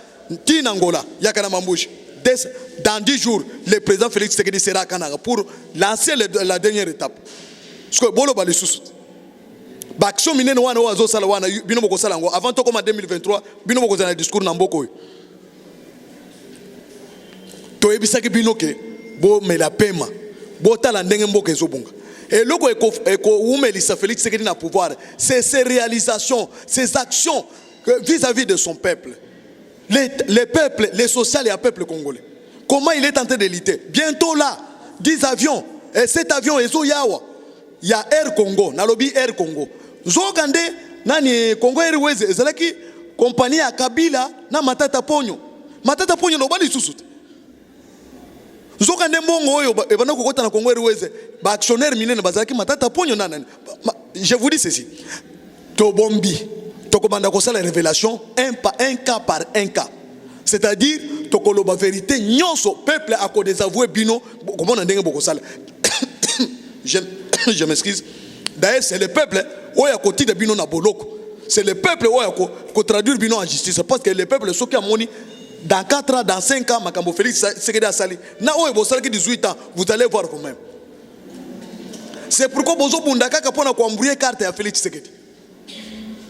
Tinangola, Yakalamambouji. Dans 10 jours, le président Félix Tshisekedi sera à Kananga pour lancer la dernière étape. Parce que Bolo Balisous. Baksho Mine Wana Oazo Salawana, Binoboko Salango, avant tout comme en 2023, Binoboko Zana discours Namboko. Toebisaki Binoke, Bo me la pema, Bota la Ndengemboke Zobunga. Et le Félix Tshisekedi n'a pouvoir, c'est ses réalisations, ses actions vis-à-vis de son peuple. Les peuples, les social et le peuple congolais. Comment il est en train de lutter? Bientôt là, 10 avions, et 7 avions, et Zoyawa. Il y a Air Congo, Nalobi Air Congo. Zogande, Nani Congo Airways, Zalaki, compagnie à Kabila, na Matata Pogno. Matata Pogno, nobody susut. Zokande mbongo oyo ebana kokota na Congo Airways ba actionnaire minene bazaki matata ponyo nana. Je vous dis ceci. To bombi to komanda ko sala révélation un cas par un cas. C'est-à-dire to koloba vérité nyonso peuple a ko désavouer bino comment na ndenge boko sala. Je m'excuse. D'ailleurs, c'est le peuple où il y a côté de bino na boloko. C'est le peuple où il y a traduire bino en justice. Parce que le peuple, ceux qui ont moni, dans 4 ans, dans 5 ans, Makambo Félix Sekedi a sali. Na où il y a 18 ans, vous allez voir vous-même. C'est pourquoi Bozo Bundaka kapona ko embrouiller carte à Félix Sekedi.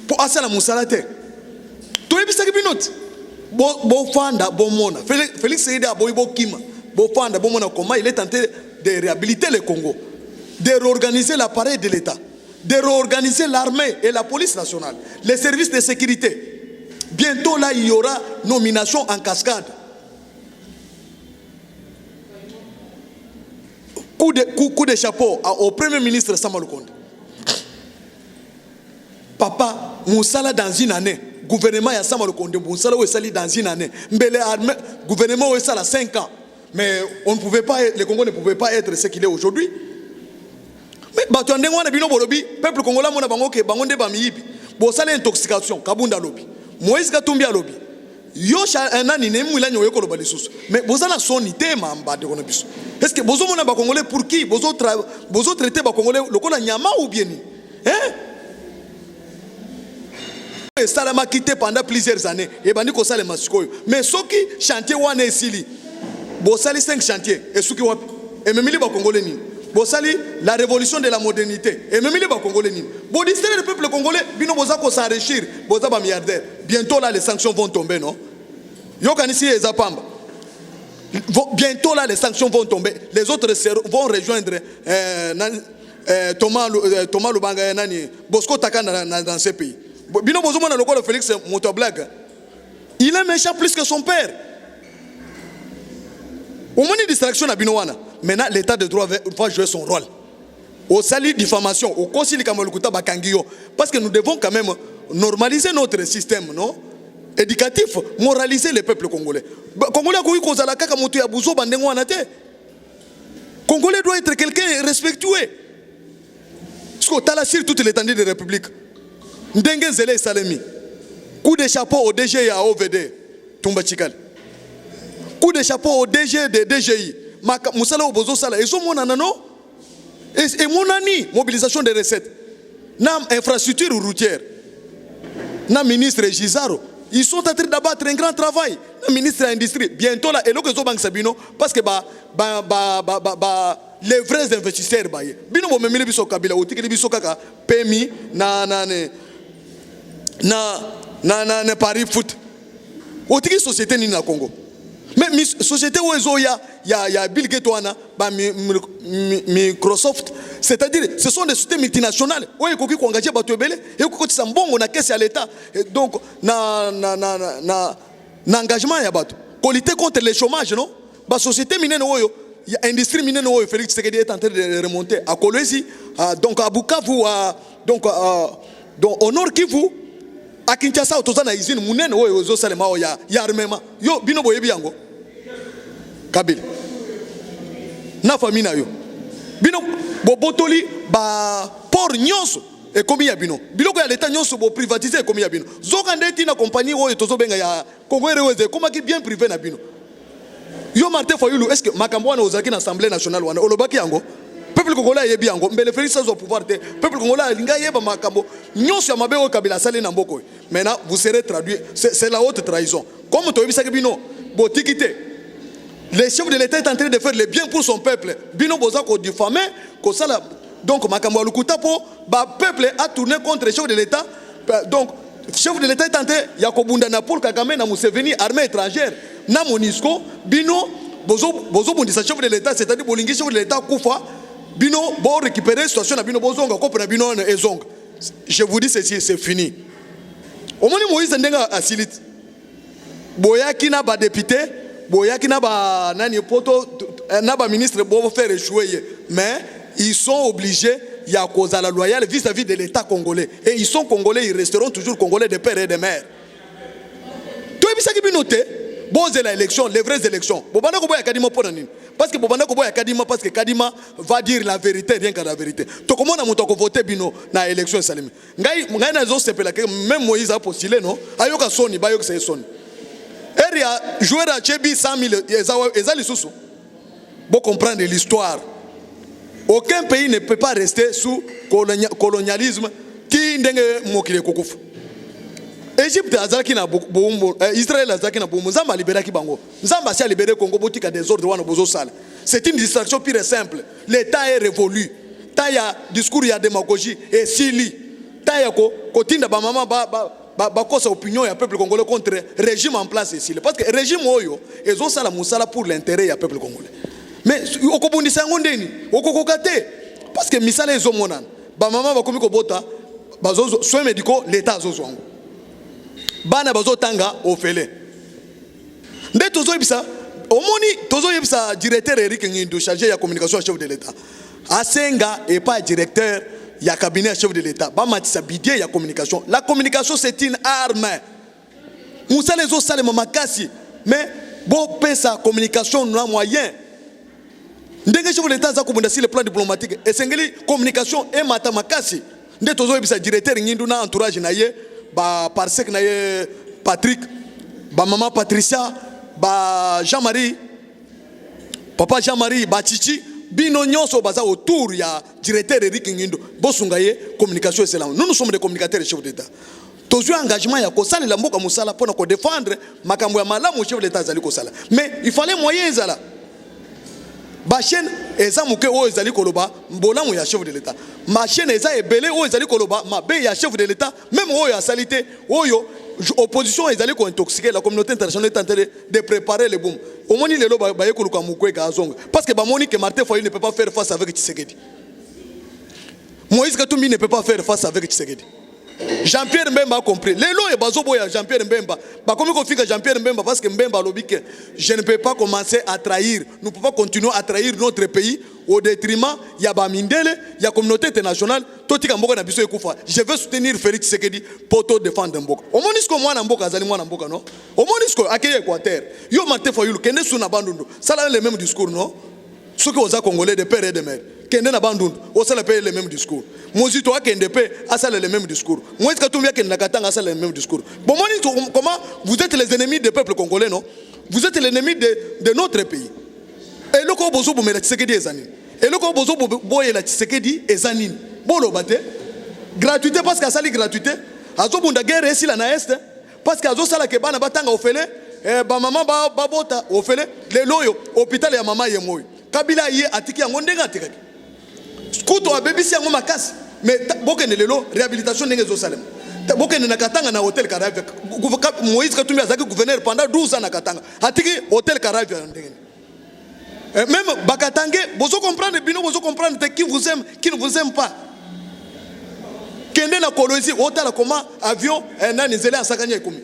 Pour asala musalate. To yebi saki binot. Bo fanda bo mona. Félix Sekedi a boy bo kima. Bo fanda bo mona comment il est tenté de réhabiliter le Congo, de réorganiser l'appareil de l'État, de réorganiser l'armée et la police nationale, les services de sécurité. Bientôt là, il y aura nomination en cascade. Coup de chapeau au Premier ministre Sama Lukonde. Papa, Moussala dans une année, gouvernement ya Sama Lukonde, Moussala Ouessali dans une année, Mbele armée, gouvernement Ouessala 5 ans. Mais on ne pouvait pas, le Congo ne pouvait pas être ce qu'il est aujourd'hui. Mais tu as dit que le peuple congolais a dit que intoxication, Kabunda lobby. Moïse Katumbi a lobby. Yo un an ne mouila nyoye ko lobali susu. Mais vous avez son idée mamba de konabiso. Est-ce que vous avez congolais pour qui? Vous traitez ba congolais le kola nyama ou bien ni? Hein? Salama quitté pendant plusieurs années et bandi ko salema sikoyo. Mais ceux qui chantier wana esili. Bossali 5 chantiers et ceux qui wapi et même les Congolais ni Bossali la révolution de la modernité et même les Congolais ni bon distraire le peuple congolais bino boza ko s'enrichir boza ba milliardaire bientôt là les sanctions vont tomber non yo kanisi ezapamba bientôt là les sanctions vont tomber les autres vont rejoindre Thomas Lubanga nani Bosco Taka dans ce pays bino bozo mona lokolo Félix Motoblag il est méchant plus que son père. Au moins une distraction à Binowana. Maintenant, l'état de droit va jouer son rôle. Au salut diffamation, au conseil de Kamalukuta Bakangio. Parce que nous devons quand même normaliser notre système, non? Éducatif, moraliser le peuple congolais. Congolais Congolais doit être quelqu'un respectueux. Parce que tu as sur toute l'étendue de la République. Ndengue Zele Salemi. Coup de chapeau au DG et à OVD. Tumba Chikal. Coup de chapeau au DG de DGI. Moussala Obozo Sala. Et mon anano. Et mon ani. Mobilisation des recettes. Nam infrastructure routière. Nam ministre Gizaro. Ils sont en train d'abattre un grand travail. Nam ministre de l'Industrie. Bientôt là. Et là que Zobank Sabino. Parce que les vrais investisseurs. Bino bo memile biso kabila. Otiki biso kaka. PMI. Na Paris Foot. Otiki société ni na Congo. Mais société où il y a Bill Gates, Microsoft, c'est-à-dire ce sont des sociétés multinationales où il faut engager Batouebele et où il faut na caisse à l'État. Donc na engagement ya Batou. Pour lutter contre le chômage, non? La société minière il y a industrie minière Félix Sekedi est en train de remonter à Kolwezi, donc à Bukavu, donc au Nord Kivu. A Kinshasa otozana izini munene oyo ozosalema ya armement yo bino boyebi yango Kabila na famille na yo bino bobotoli ba port nyonso e komi ya bino biloko ya leta nyonso bo privatiser e komi ya bino zoka ndeti na compagnie oyo tozobenga ya Congo Airways komaki bien privé na bino yo Martin Fayulu est-ce que makambo wana ozaki na assemblée nationale wana olobaki yango peuple congolais yebi yango mbele Félix au pouvoir te peuple congolais alinga yeba makambo nyonso ya mabe o Kabila sali na mboko. Maintenant vous serez traduit c'est la haute trahison comme to yebisa ke bino botikité le chef de l'État est en train de faire le bien pour son peuple bino boza ko diffamer ko sala donc makambo alukuta po ba peuple a tourné contre le chef de l'État donc chef de l'État est en train ya ko bunda na Paul Kagame na Museveni armée étrangère na Monisco bino bozo bundisa chef de l'État c'est-à-dire bolingi chef de l'État kufa bino bon récupérer situation na bino bozonga ko na bino ezonga. Je vous dis ceci, c'est fini. Au moins Moïse ndenga asilit boyaki na ba député boyaki na ba nani poto na ba ministre bo faire échouer mais ils sont obligés ya cause la loyale vis-à-vis de l'État congolais et ils sont congolais, ils resteront toujours congolais de père et de mère. Toi bisa ki binoté bon c'est l'élection, les vraies élections. Bobana ko boya kadima pona nini? Parce que Bobana ko boya kadima parce que Kadima va dire la vérité rien que la vérité. To comment na muto ko voter bino na élection salimi. Ngai na zo sepela que même Moïse a postulé non? Ayoka soni ba yoka soni. Eria joueur à Chebi 100 000 ezali susu. Bon comprendre l'histoire. Aucun pays ne peut pas rester sous colonialisme qui ndenge mokile kokufa. Égypte azaki na bombo, Israël azaki na bombo, Nzamba libéré ki bango. Nzamba si a libéré Congo botika des ordres wana bozo sala. C'est une distraction pure et simple. L'état est révolu. Ta ya discours ya démagogie et sili. Ta ya ko tinda ba mama ba kosa opinion ya peuple congolais contre régime en place ici. Parce que régime oyo ezo sala musala pour l'intérêt ya peuple congolais. Mais okobundisa ngondeni, okokokate parce que misala ezo monana. Ba mama ba komi ko bota bazo soins médicaux l'état azozo ngo. Bana bazo tanga ofele. Nde tozo yebisa omoni tozo yebisa directeur Eric Ngindo chargé ya communication chef de l'état. Asenga et pas directeur ya cabinet chef de l'état. Ba matisa bidie ya communication. La communication c'est une arme. Moussa les autres salles makasi mais bon pesa communication na moyen. Ndenge chef de l'état za kubunda sur le plan diplomatique et sengeli communication et mata makasi. Nde tozo yebisa directeur Ngindo na entourage na ye ba parsec na ye Patrick ba maman Patricia ba Jean-Marie papa Jean-Marie ba Chichi bino nyonso baza autour ya directeur Eric Ngindo bosunga ye communication excellent. Nous sommes des communicateurs chef d'état. Tozo engagement ya ko sala la mboka musala pona ko défendre makambo ya malamu chef d'état zali ko sala. Mais il fallait moyen ezala. Ba chaîne eza muke o ezali koloba mbolamu ya chef de l'état. Ma chaîne eza ebele o ezali koloba mabe ya chef de l'état même o ya salité oyo opposition ezali ko intoxiquer la communauté internationale est en train de préparer le boom. Au moni lelo ba yekoluka mukweka azonga parce que ba moni que Martin Fayulu ne peut pas faire face avec Tshisekedi. Moïse Katumbi ne peut pas faire face avec Tshisekedi. Jean-Pierre Mbemba a compris. Lelo et bazobo ya Jean-Pierre Mbemba. Ba comme ko fika Jean-Pierre Mbemba parce que Mbemba lobi que je ne peux pas commencer à trahir. Nous ne pouvons pas continuer à trahir notre pays au détriment ya ba mindele, ya communauté internationale, totika mboka na biso ekufa. Je veux soutenir Félix Tshisekedi pour te défendre mboka. Au monisco mwana mboka azali mwana mboka non? Au monisco akeye Équateur. Yo Martin Fayulu kende suna bandundu. Ça là le même discours non? Ceux qui aux Congolais de père et de mère. Kende na bandundu, au sala paye le même discours. Mozito a kende pe, a sala le même discours. Moïse Katumbi a kende nakatanga a sala le même discours. Bon, comment vous êtes les ennemis du peuple congolais non? Vous êtes l'ennemi de notre pays. Et le ko bozo bomela Tshisekedi ezani. Et le ko bozo boyela Tshisekedi ezani. Bolo bate. Gratuité parce qu'à sali gratuité. Azo bunda guerre ici la na est parce qu'azo sala ke bana batanga ofele. Ba maman ba bota ofele le loyo hôpital ya mama yemoyo. Kabila ye atiki yango ndenga tekaki. Skuto abebisi yango makasi mais bokene lelo réhabilitation ndenge zo salem. Bokene na Katanga na hôtel Karavia. Moïse Katumbi azaki gouverneur pendant 12 ans na Katanga. Atiki hôtel Karavia ndenge. Même Bakatangé, vous comprendre bino vous comprendre qui vous aime, qui ne vous aime pas. Kende na Kolwezi hôtel comment avion na nizele asakanya ekomi.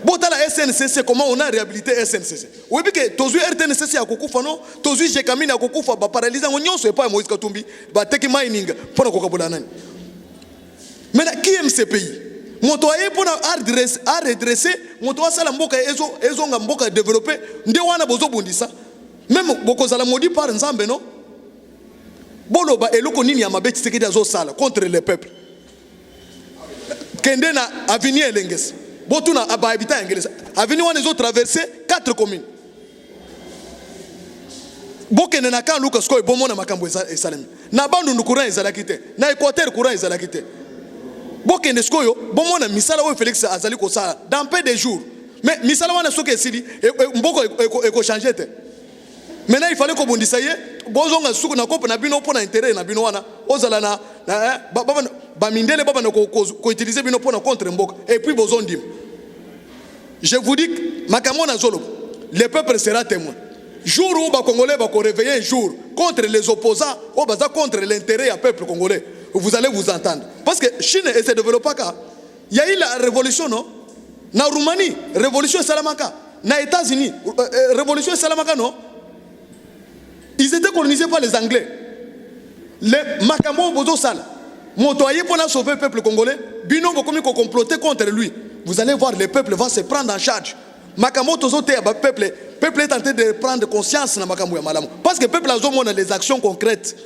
Bota la SNCC, comment on a réhabilité SNCC? Oui, parce que tous les RTNCC à Kokufa, non? Tous les Jekamine à Kokufa, paralysé, on n'y a pas Moïse Katumbi, Teki Mining, pour la Kokaboulanan. Maintenant, qui aime ces pays? Mon toit pour redresser, mon toit Salamboka et Zongamboka développé, Ndewana Bozo Bundisa, même Bokozala maudit par Nzambe, non? Boloba et Lokonini Amabet Sekedi Azo Sala contre le peuple. Kendena Avenir Lenges. Botuna aba habitat anglais. Avenue on les autres traversé 4 communes. Bokene na kan Lucas ko bomona makambo esalemi. Na bandu ndukura ezalakite. Na Équateur courant ezalakite. Bokene skoyo bomona misala o Félix azali ko sala dans peu de jours. Mais misala wana soke esili mboko eko changer te. Maintenant il fallait ko bondisa ye bozonga suku na kope na bino pona intérêt na bino wana ozala na ba mindele baba na ko utiliser bino pona contre mboka et puis bozondim. Je vous dis makamona zolo le peuple sera témoin. Jour où les Congolais vont réveiller un jour contre les opposants ou contre l'intérêt du peuple congolais, vous allez vous entendre. Parce que Chine ne se développe pas. Il y a eu la révolution, non? Na Roumanie, révolution Salamaka. Na États-Unis, révolution Salamaka, non? Ils étaient colonisés par les Anglais. Les Makambo Bozo Sala. Montoyer pour sauver le peuple congolais. Bino Bokomi ko comploter contre lui. Vous allez voir, le peuple va se prendre en charge. Makambo Tozote, peuple est en train de prendre conscience na makambo ya malamu. Parce que le peuple a besoin des actions concrètes.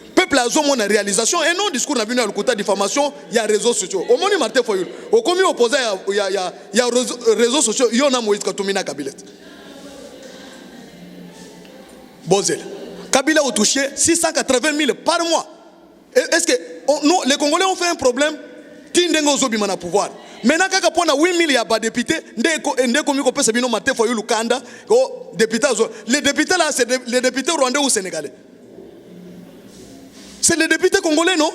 Le peuple a besoin de réalisation et non discours na bino ya lukuta diffamation, il y a réseaux sociaux. Au moni Martin Fayulu, au commis opposé il y a réseaux sociaux, il y en a Moïse Katumbi na Kabilet. Bozel. Kabila a touché 680 000 par mois. Est-ce que nous, les Congolais ont fait un problème? Tindengo Zobima na pouvoir. Maintenant, quand on a 8 000 y a pas députés, les députés là, c'est les députés rwandais ou sénégalais. C'est les députés congolais, non?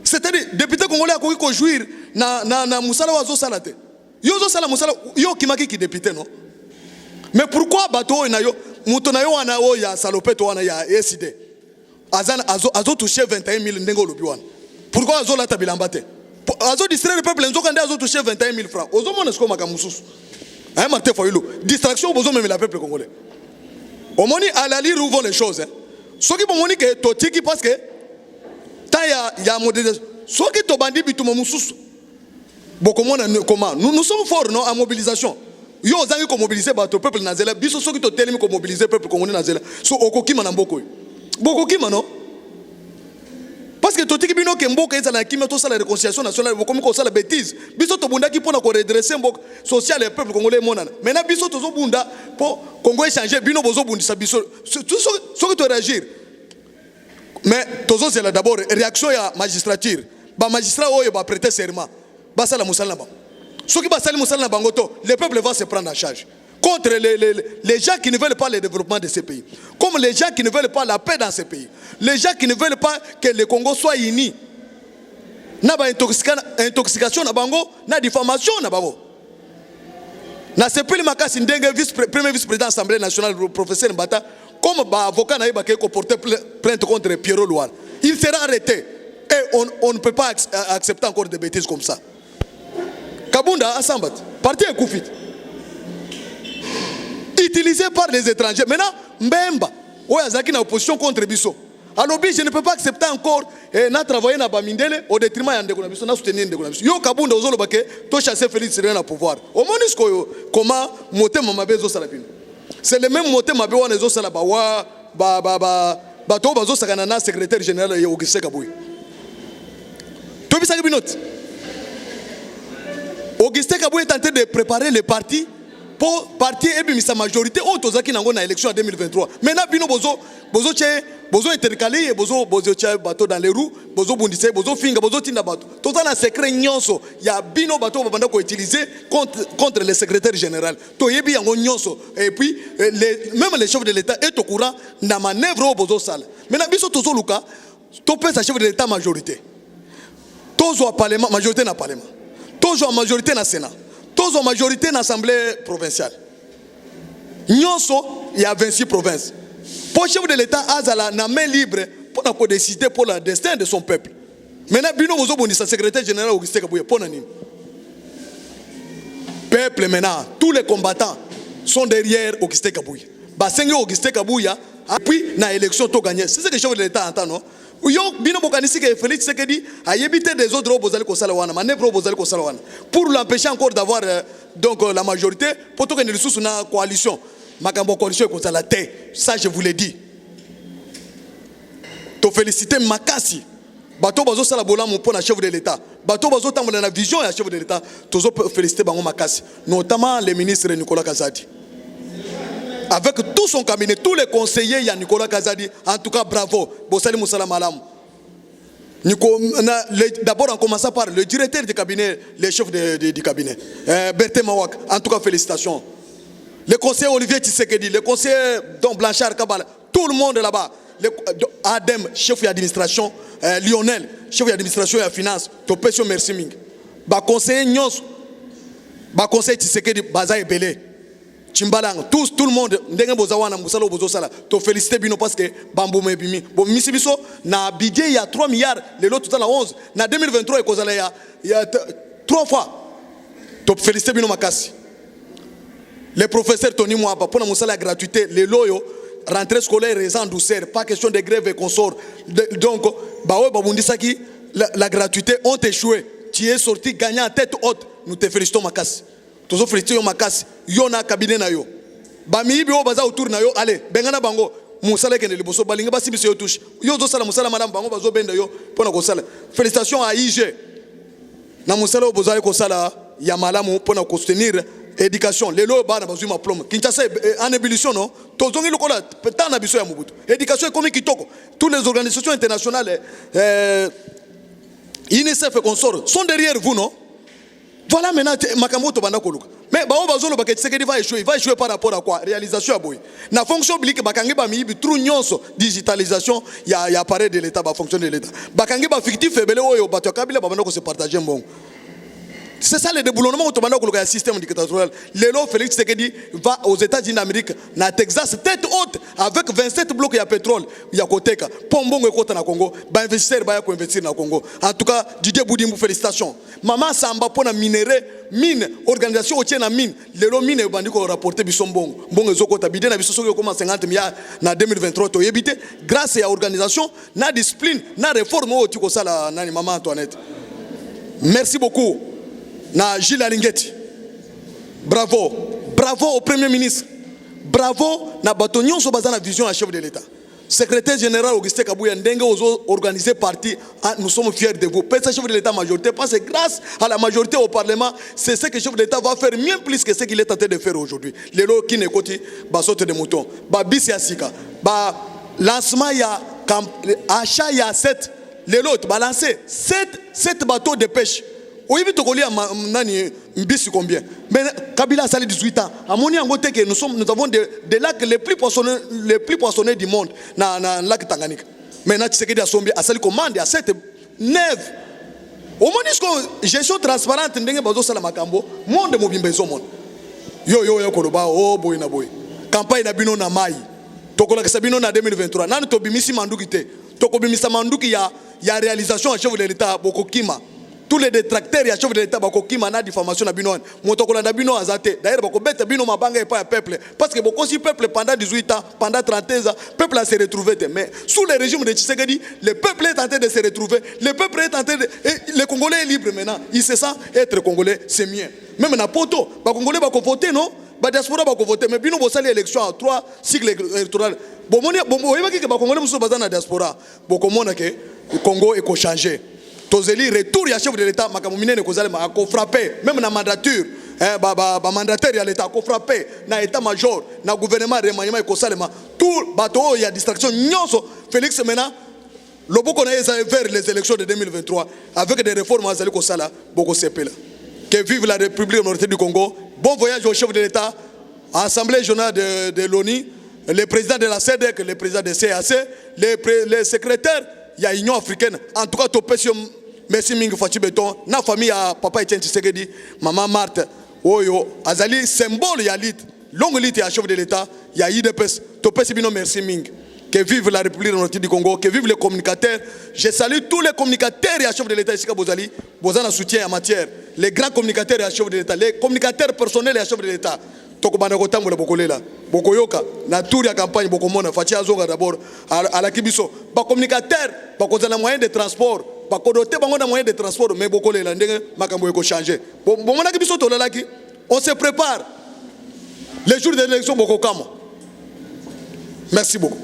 C'est-à-dire, les députés congolais qui jouir na Moussala Wazo Salate. Yo Sala Moussala, yo Kimaki qui député, non? Mais pourquoi bateau na yo, Moutonayo anao ya salopette wana ya SID? Azo touché 21 000 ndengo lobiwan. Pourquoi azo la tabilambate? Azo distraire le peuple, Nzo Kande azo touché 21 000 francs. Ozo monesko makamusus. Hein, Martin Foyulu. Distraction, bozo même le peuple congolais. Au moni à la lire où vont les choses. Ce qui moni que totiki parce que tant y a modélisation. Ce qui to bandi bituma musus. Beaucoup moins comment. Nous sommes forts non en mobilisation. Yo ozangi ko mobiliser bato peuple nazela. Biso ce qui to telemi ko mobiliser peuple congolais nazela. So okokima na mboko. Bokokima non. Parce que totiki bino ke mboka ezala kimia to sala réconciliation nationale bokomi ko sala bêtise biso to bunda ki pona ko redresser mboka social et peuple congolais monana maintenant biso to zo bunda po Congo échanger bino bozo bundisa biso tout ce que to réagir mais tozo c'est d'abord réaction ya magistrature ba magistrat oyo ba prêter serment ba sala musala ba ce qui ba sala musala bango to le peuple va se prendre en charge contre les gens qui ne veulent pas le développement de ces pays, comme les gens qui ne veulent pas la paix dans ces pays, les gens qui ne veulent pas que le Congo soit uni. Na ba intoxication na bango, na diffamation na bango. Na sepeli makasi ndenge premier vice-président de l'Assemblée nationale, le professeur Mbata, comme ba avocat na yeba ko porter plainte contre Pierrot Loire. Il sera arrêté et on ne peut pas accepter encore des bêtises comme ça. Kabunda Assambat, parti est Koufit. Utilisé par les étrangers. Maintenant, Mbemba, ouais, Azaki na opposition contre Bisso. Alors, je ne peux pas accepter encore na travailler na Bamindele au détriment de Ndeko na Bisso, na soutenir Ndeko na Bisso. Yo Kabunda ozolo bake to chasser Félix Tshisekedi na pouvoir. Au monisco comment moté mamabe zo salapino. C'est le même moté mabe wana zo salaba wa ba to bazo sakana na secrétaire général ya Augustin Kabuye. To bisaki binote. Augustin Kabuye est en train de préparer les partis pour partir et sa majorité autres qui n'ont pas élection en 2023. Maintenant bino bozo intercalé bozo tche bateau dans les roues bozo bundise bozo finga bozo tinda bateau. Tout ça na secret nyonso ya bino bateau babanda ko utiliser contre le secrétaire général. To yebi yango nyonso et puis même les chefs de l'État est au courant na manœuvre bozo sala. Maintenant biso tozo luka to pesa chef de l'État majorité. Tozo parlement majorité na parlement. Tozo majorité na Sénat. Tous en majorité dans l'Assemblée provinciale. Nyonso, il y a 26 provinces. Pour le chef de l'État, Azala n'a main libre pour décider pour le destin de son peuple. Maintenant, Bino Bozobondi, sa secrétaire général Augustin Kabuye, pour nani. Peuple maintenant, tous les combattants sont derrière Augustin Kabuye. Basengi Augustin Kabuye, et puis, dans l'élection, tout gagné. C'est ce que le chef de l'État entend, non? Yo bino bokanisi que Félix Tshisekedi a évité des autres obozali ko salawana manevre obozali ko salawana pour l'empêcher encore d'avoir donc la majorité pour que ne sous na coalition makambo coalition ko sala té ça je vous l'ai dit to féliciter makasi bato bazo sala bolamu pour na chef de l'État bato bazo tambola na vision ya chef de l'État tozo féliciter bango makasi notamment le ministre Nicolas Kazadi. Avec tout son cabinet, tous les conseillers, il y a Nicolas Kazadi. En tout cas, bravo. Bossali Moussala Malam. D'abord, on commence par le directeur du cabinet, les chefs du cabinet. Berthe Mawak. En tout cas, félicitations. Le conseiller Olivier Tshisekedi, le conseiller Don Blanchard Kabala, tout le monde là-bas. Adem, chef d'administration. Lionel, chef d'administration et de finance. Topesio Merci Ming. Ba conseiller Nyos. Ba conseiller Tshisekedi, Baza et Belé. Chimbalang, tout le monde, ndenge bozawana musalo bozosala. To féliciter bino parce que bambo mebimi. Bon misibiso na budget il y a 3 milliards, le lot tout à la 11. Na 2023 ekozala il y a 3 fois. To féliciter bino makasi. Les professeurs Tony Mwaba pour na musala gratuité, les loyo rentrée scolaire raison douceur, pas question de grève et consort. Donc bawe babundisaki la gratuité ont échoué. Tu es sorti gagnant en tête haute. Nous te félicitons makasi. Tozo féliciter yo makasi yo na cabinet na yo bami bi o baza autour na yo allez bengana bango musala kende liboso balinga basi biso yo touche yo zo sala musala madame bango bazo benda yo pona ko sala félicitations à IG na musala o boza ko sala ya malamu pona ko soutenir éducation lelo bana bazui ma plombe Kinshasa en ébullition non tozongi lokola tant na biso ya Mobutu éducation économique kitoko toutes les organisations internationales UNICEF et consorts sont derrière vous non voilà maintenant makambo to banda koluka mais ba bazolo ba Tshisekedi va échouer par rapport à quoi réalisation à boy na fonction publique bakangi ba mibi trou nyonso digitalisation ya appareil de l'état ba fonction de l'état bakangi ba fictif ebele oyo bato kabila ba banda ko se partager mbongo. C'est ça le déboulonnement automatique du système dictatorial. Lélo Félix Tshisekedi va aux États-Unis d'Amérique, na Texas, tête haute, avec 27 blocs de pétrole, il y a Koteka, Pombongo et Kota na Congo, ba investisseur ba ko investir na Congo. En tout cas, Didier Boudimou, félicitations. Maman Samba pour na minerai, mine, organisation au tien na mine, lélo mine bandi ko rapporter bisombongo. Bongo zokota bidé na biso soko comme 50 milliards na 2023 to yebité grâce à organisation, na discipline, na réforme au tiko sala nani maman Antoinette. Merci beaucoup. Na Gilles Alingeti. Bravo. Bravo au Premier ministre. Bravo na batonyon so bazana vision à chef de l'État. Secrétaire général Augustin Kabouya Ndenge aux organisé parti. Nous sommes fiers de vous. Peut-être chef de l'État majorité parce que grâce à la majorité au Parlement, c'est ce que le chef de l'État va faire bien plus que ce qu'il est tenté de faire aujourd'hui. Les lots qui n'écoutent ba saute de mouton. Ba bisi asika. Ba lancement ya achat ya 7 les lots balancé 7 bateaux de pêche. Oui, tu nani mbisi combien? Mais Kabila a sali 18 ans. À mon avis, nous avons des lacs les plus poissonnés du monde dans le lac Tanganyika. Maintenant, Tshisekedi a sali commande à 7 9. Au moins, gestion transparente, ndenge bazo sala makambo, monde mobimbe zo monde. Yo koloba oh boy na boy. Campagne na bino na mai. Tokola kesabino na 2023. Nani to bimisi manduki te. Toko bimisa manduki ya réalisation à chef de l'État bokokima. Tous les détracteurs ya chef de l'État bako ki mana diffamation na bino motokola na bino azate d'ailleurs bako beta bino mabanga et pas peuple parce que beaucoup si peuple pendant 18 ans pendant 30 ans peuple a se retrouvé mais sous le régime de Tshisekedi le peuple est tenté de se retrouver le peuple est tenté de le Congolais est libre maintenant il se sent être Congolais c'est mieux même na poto ba Congolais bako voter non ba diaspora bako voter mais bino bosali élection en 3 cycles électoraux bon oyeba ki ba Congolais muso bazana diaspora boko mona ke Congo est changé. Tozeli retour ya chef de l'État makamumine ne kozalema a frappé même na mandature mandataire ya l'État a frappé na état major na gouvernement remaniement et kosalema tout bateau il y a distraction nyonso Félix maintenant loboko na eza vers les élections de 2023 avec des réformes azali kosala boko sepela que vive la République nord du Congo. Bon voyage au chef de l'État, Assemblée générale de l'ONU, le président de la SEDEC, le président de CAC, les secrétaires il y a l'Union africaine. En tout cas, merci Mingi Fachi Beton, na famille à papa Etienne Tshisekedi, maman Marthe, Oyo, Azali, symbole, il y a l'IT, longue l'IT, il y a chef de l'État, il y a IDPS, Topesi Bino, merci Mingi. Que vive la République du Congo, que vive les communicateurs. Je salue tous les communicateurs et à chef de l'État ici à Bozali, Bozana soutien en matière. Les grands communicateurs et à chef de l'État, les communicateurs personnels et à chef de l'État. Tokobana kotambo la bokolela, bokoyoka, na tour ya campagne bokomona, Fachi Azonga d'abord, à la Kibiso. Ba communicateurs, ba kozana moyen de transport. Moyen de transport, mais beaucoup les landings, makambo changer. Bon, on se prépare. Les jours de l'élection, beaucoup comme. Merci beaucoup.